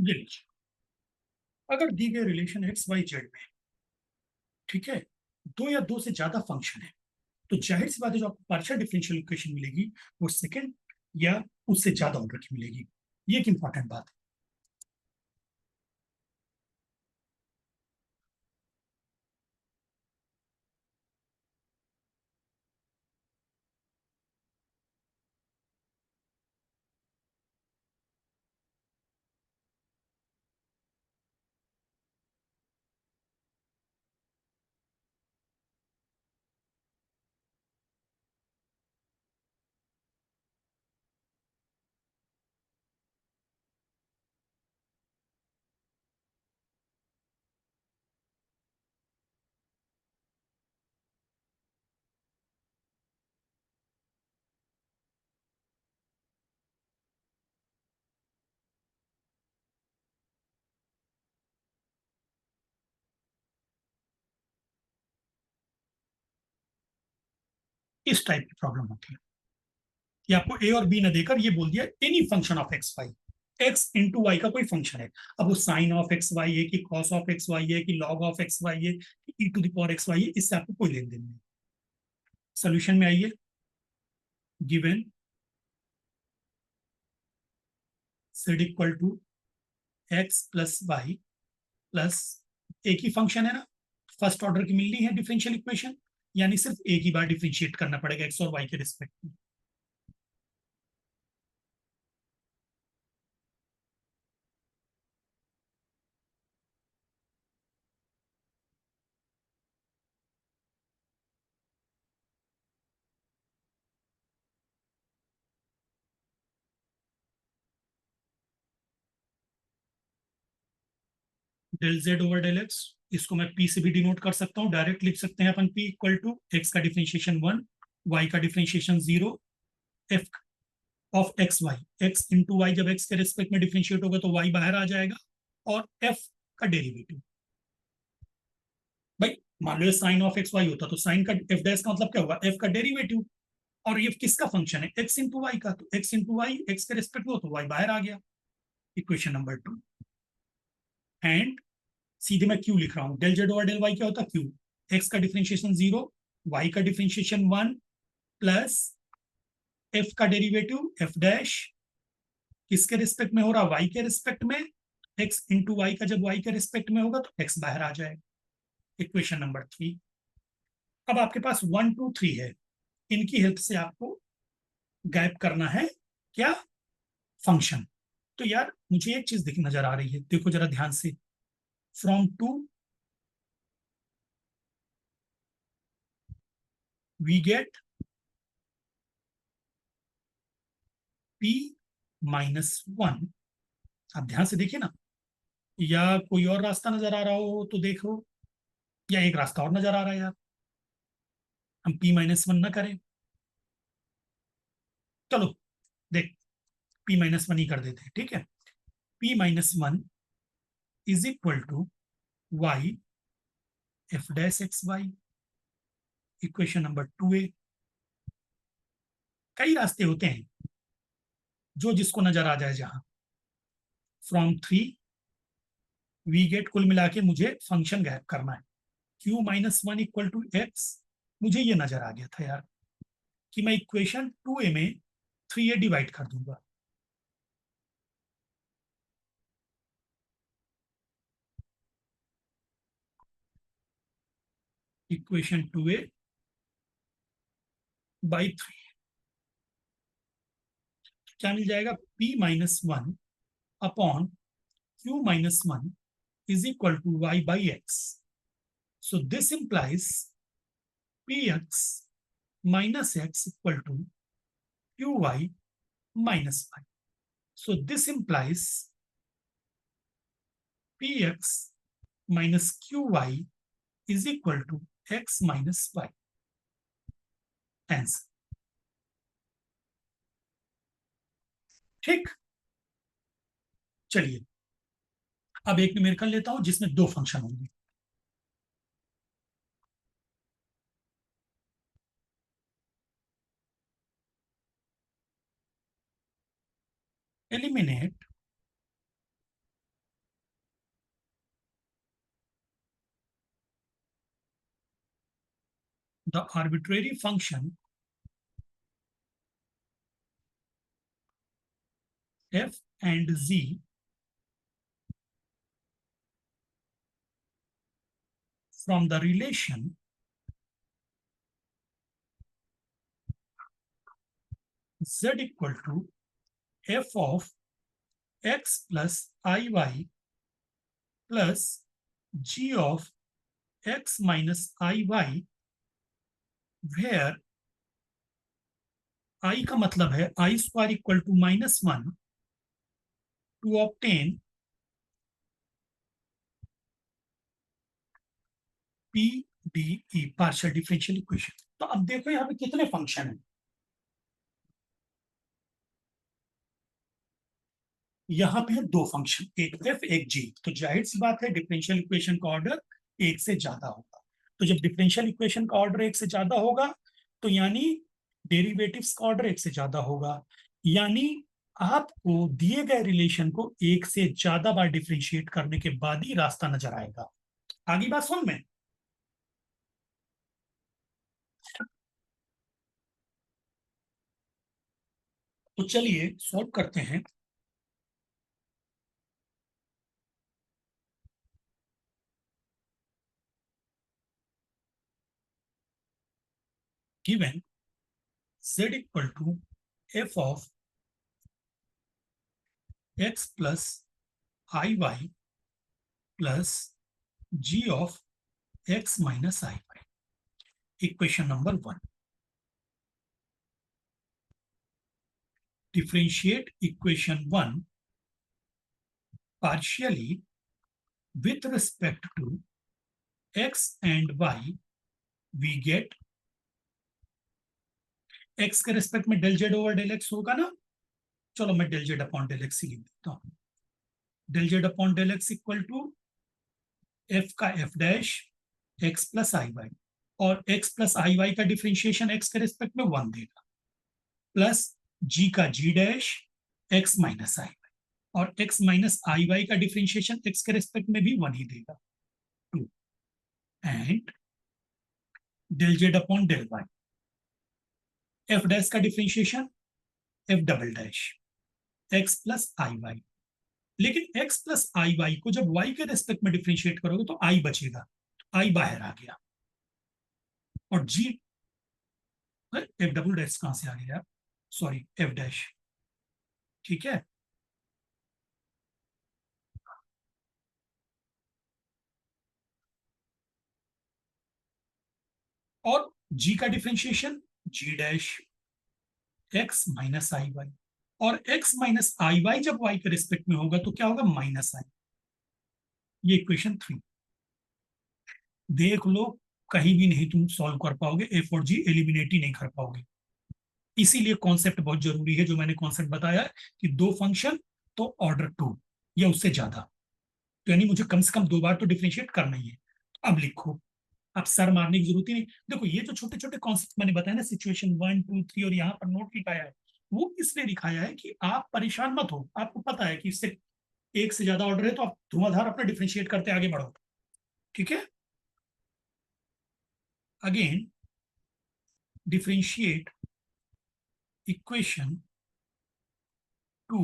ये लीजिए, अगर दी गए रिलेशन एक्स वाई जेड में, ठीक है, दो या दो से ज्यादा फंक्शन है, तो जाहिर सी बात है जो आपको पार्शियल डिफरेंशियल इक्वेशन मिलेगी वो सेकंड या उससे ज्यादा ऑर्डर की मिलेगी। ये एक इंपॉर्टेंट बात है। इस टाइप की प्रॉब्लम होती है कि आपको ए और बी न देकर ये बोल दिया any function of x y, x into y का कोई फंक्शन है। अब वो साइन ऑफ एक्स वाई है कि कॉस ऑफ एक्स वाई है कि लॉग ऑफ एक्स वाई है कि ई टू दावर एक्स वाई है, इससे आपको कोई लेन देन नहीं। सोल्यूशन में आइए, given z equal to x plus y plus, एक ही फंक्शन है ना, फर्स्ट ऑर्डर की मिलनी है डिफरेंशियल इक्वेशन, यानी सिर्फ एक ही बार डिफरेंशिएट करना पड़ेगा एक्स और वाई के रिस्पेक्ट में। Del Z over del x, इसको मैं पी से भी डिनोट कर सकता हूँ, डायरेक्ट लिख सकते हैं अपन पी इक्वल टू एक्स का डिफरेंशिएशन 1, वाई का differentiation 0, f of x y, x into y जब एक्स के रिस्पेक्ट में डिफरेंशिएट होगा तो वाई बाहर आ जाएगा, और एफ का डेरिवेटिव। भाई मान लो साइन ऑफ एक्स वाई होता तो साइन का एफ डैश का मतलब क्या होगा, एफ का डेरिवेटिव, और ये किसका फंक्शन है, एक्स इंटू वाई का, तो एक्स इंटू वाई एक्स के रिस्पेक्ट में हो तो वाई बाहर आ गया। इक्वेशन नंबर 2, एंड सीधे मैं क्यू लिख रहा हूं, del Z over del y क्या होता है, क्यू, एक्स का डिफरेंशिएशन 0, वाई का डिफरेंशिएशन 1 प्लस एफ का डेरिवेटिव एफ डैश, किसके रिस्पेक्ट में हो रहा, वाई के रिस्पेक्ट में, एक्स इंटू वाई का जब वाई के रिस्पेक्ट में होगा तो एक्स बाहर आ जाएगा। इक्वेशन नंबर 3, अब आपके पास 1 2 3 है, इनकी हेल्प से आपको गायब करना है क्या, फंक्शन। तो यार मुझे एक चीज नजर आ रही है, देखो जरा ध्यान से, from two we get p minus one. आप ध्यान से देखिए ना, या कोई और रास्ता नजर आ रहा हो तो देखो, या एक रास्ता और नजर आ रहा है यार, हम पी माइनस वन ना करें, चलो देख, पी माइनस वन ही कर देते हैं, ठीक है। P minus one is equal to y f dash x y, equation number 2a। कई रास्ते होते हैं, जो जिसको नजर आ जाए, जहां फ्रॉम थ्री वी गेट, कुल मिला के मुझे फंक्शन गायब करना है, q minus one equal to x. मुझे ये नजर आ गया था यार कि मैं इक्वेशन 2a में 3a डिवाइड कर दूंगा, इक्वेशन 2a बाई 3, क्या मिल जाएगा, p minus one upon q minus one is equal to y by x. So this implies px minus x equal to qy minus y. So this implies px minus qy is equal to x minus y. Answer ठीक। चलिए अब एक numerical लेता हूं जिसमें दो function होंगे। Eliminate the arbitrary function f and z from the relation z equal to f of x plus iy plus g of x minus iy, where I का मतलब है i square equal to -1 to obtain P D E partial differential equation. तो अब देखो यहाँ पे कितने function है। यहाँ पे है दो फंक्शन, एक एफ एक जी। तो जाहिर सी बात है डिफरेंशियल इक्वेशन का ऑर्डर एक से ज्यादा होगा। तो जब डिफरेंशियल इक्वेशन का ऑर्डर एक से ज्यादा होगा तो यानी डेरिवेटिव्स का ऑर्डर एक से ज्यादा होगा, यानी आपको दिए गए रिलेशन को एक से ज्यादा बार डिफरेंशिएट करने के बाद ही रास्ता नजर आएगा। आगे बात सुन में। तो चलिए सॉल्व करते हैं। Given z equal to f of x plus i y plus g of x minus i y. Equation number 1, differentiate equation 1 partially with respect to x and y, we get x के respect में del Z over del x होगा ना। चलो मैं del z upon del x ही लिख देता हूं। Del z upon del x equal to f का f dash x plus i y, और एक्स प्लस आई वाई का डिफरेंशिएशन एक्स के रेस्पेक्ट में 1 देगा, प्लस जी का g dash x minus i y, और एक्स माइनस आई वाई का differentiation x के रेस्पेक्ट में भी 1 ही देगा, 2, and del z upon del y, f dash का differentiation f double dash x plus i y. लेकिन x प्लस आई वाई को जब y के रेस्पेक्ट में डिफरेंशिएट करोगे तो i बचेगा, i बाहर आ गया, और g एफ डबल डैश कहां से आ गया, सॉरी एफ डैश, ठीक है। और g का differentiation g dash x minus i y, और x माइनस आई वाई जब y के रेस्पेक्ट में होगा तो क्या होगा, माइनस आई। ये इक्वेशन 3 देख लो, कहीं भी नहीं तुम सॉल्व कर पाओगे, एफ और जी एलिमिनेट ही नहीं कर पाओगे। इसीलिए कॉन्सेप्ट बहुत जरूरी है, जो मैंने कॉन्सेप्ट बताया कि दो फंक्शन तो ऑर्डर 2 या उससे ज्यादा, तो यानी मुझे कम से कम 2 बार तो डिफरेंशिएट करना ही है। अब लिखो, अब सर मारने की जरूरत ही नहीं। देखो ये जो छोटे छोटे कॉन्सेप्ट मैंने बताया ना, सिचुएशन 1 2 3 और यहाँ पर नोट लिखाया है, वो इसलिए लिखाया है कि आप परेशान मत हो। आपको पता है कि इससे एक से ज्यादा ऑर्डर है तो आप धुआंधार अपना डिफरेंशिएट करते आगे बढ़ो, ठीक है। Again differentiate equation 2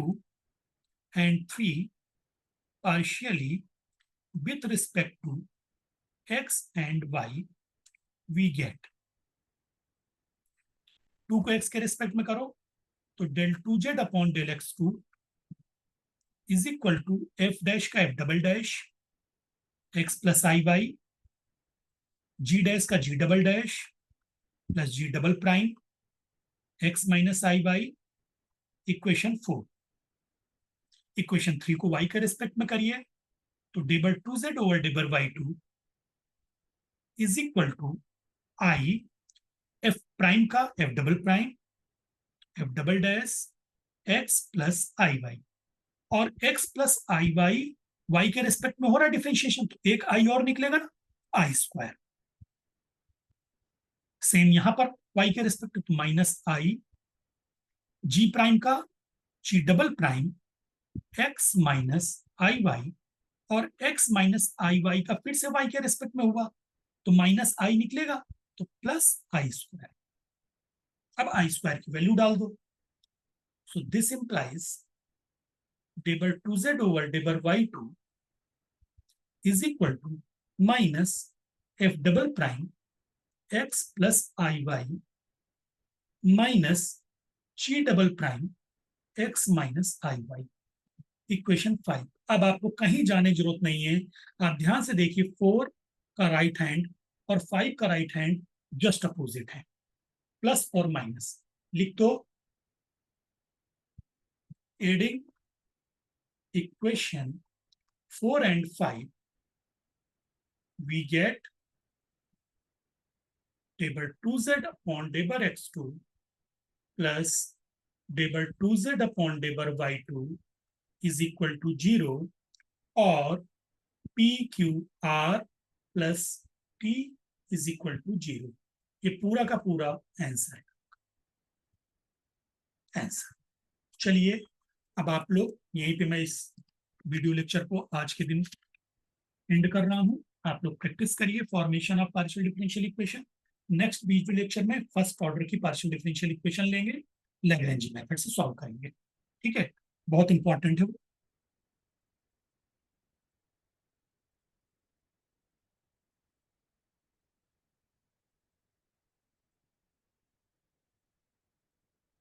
and 3 partially with respect to x and y, we get 2 को x के रेस्पेक्ट में करो तो del 2z upon del x2 is equal to f dash का f double dash x plus i y, g dash का g double dash plus g double prime x minus i y. Equation 4, equation 3 को y के respect में करिए तो del 2z over del y2 is equal to i f prime का f double prime f double dash x plus i y, और x plus i Y y के respect में हो रहा है डिफरेंशिएशन, तो एक आई और निकलेगा ना, आई स्क्वायर। सेम यहां पर वाई के रेस्पेक्ट तो माइनस आई जी प्राइम का g double prime x minus i y, और एक्स माइनस आई वाई का फिर से वाई के रेस्पेक्ट में हुआ तो माइनस आई निकलेगा, तो प्लस आई स्क्वायर। अब आई स्क्वायर की वैल्यू डाल दो, so this implies del 2z over del y2 is equal to minus f double prime x plus i y minus g double prime x minus i y. Equation 5। अब आपको कहीं जाने की जरूरत नहीं है, आप ध्यान से देखिए 4 का राइट हैंड और 5 का राइट हैंड जस्ट अपोजिट है, प्लस और माइनस लिख दो। Adding equation 4 and 5 we get del 2z upon डेबर x2 plus del 2z upon del y2 is equal to 0 और p q r plus T is equal to 0। ये पूरा का पूरा answer चलिए अब आप लोग यहीं पे मैं इस वीडियो लेक्चर को आज के दिन एंड कर रहा हूं। आप लोग प्रैक्टिस करिए formation of partial differential equation. Next video lecture में फर्स्ट ऑर्डर की पार्शियल डिफरेंशियल इक्वेशन लेंगे, लैग्रेंज मेथड से सॉल्व करेंगे। ठीक है, बहुत इंपॉर्टेंट है वो।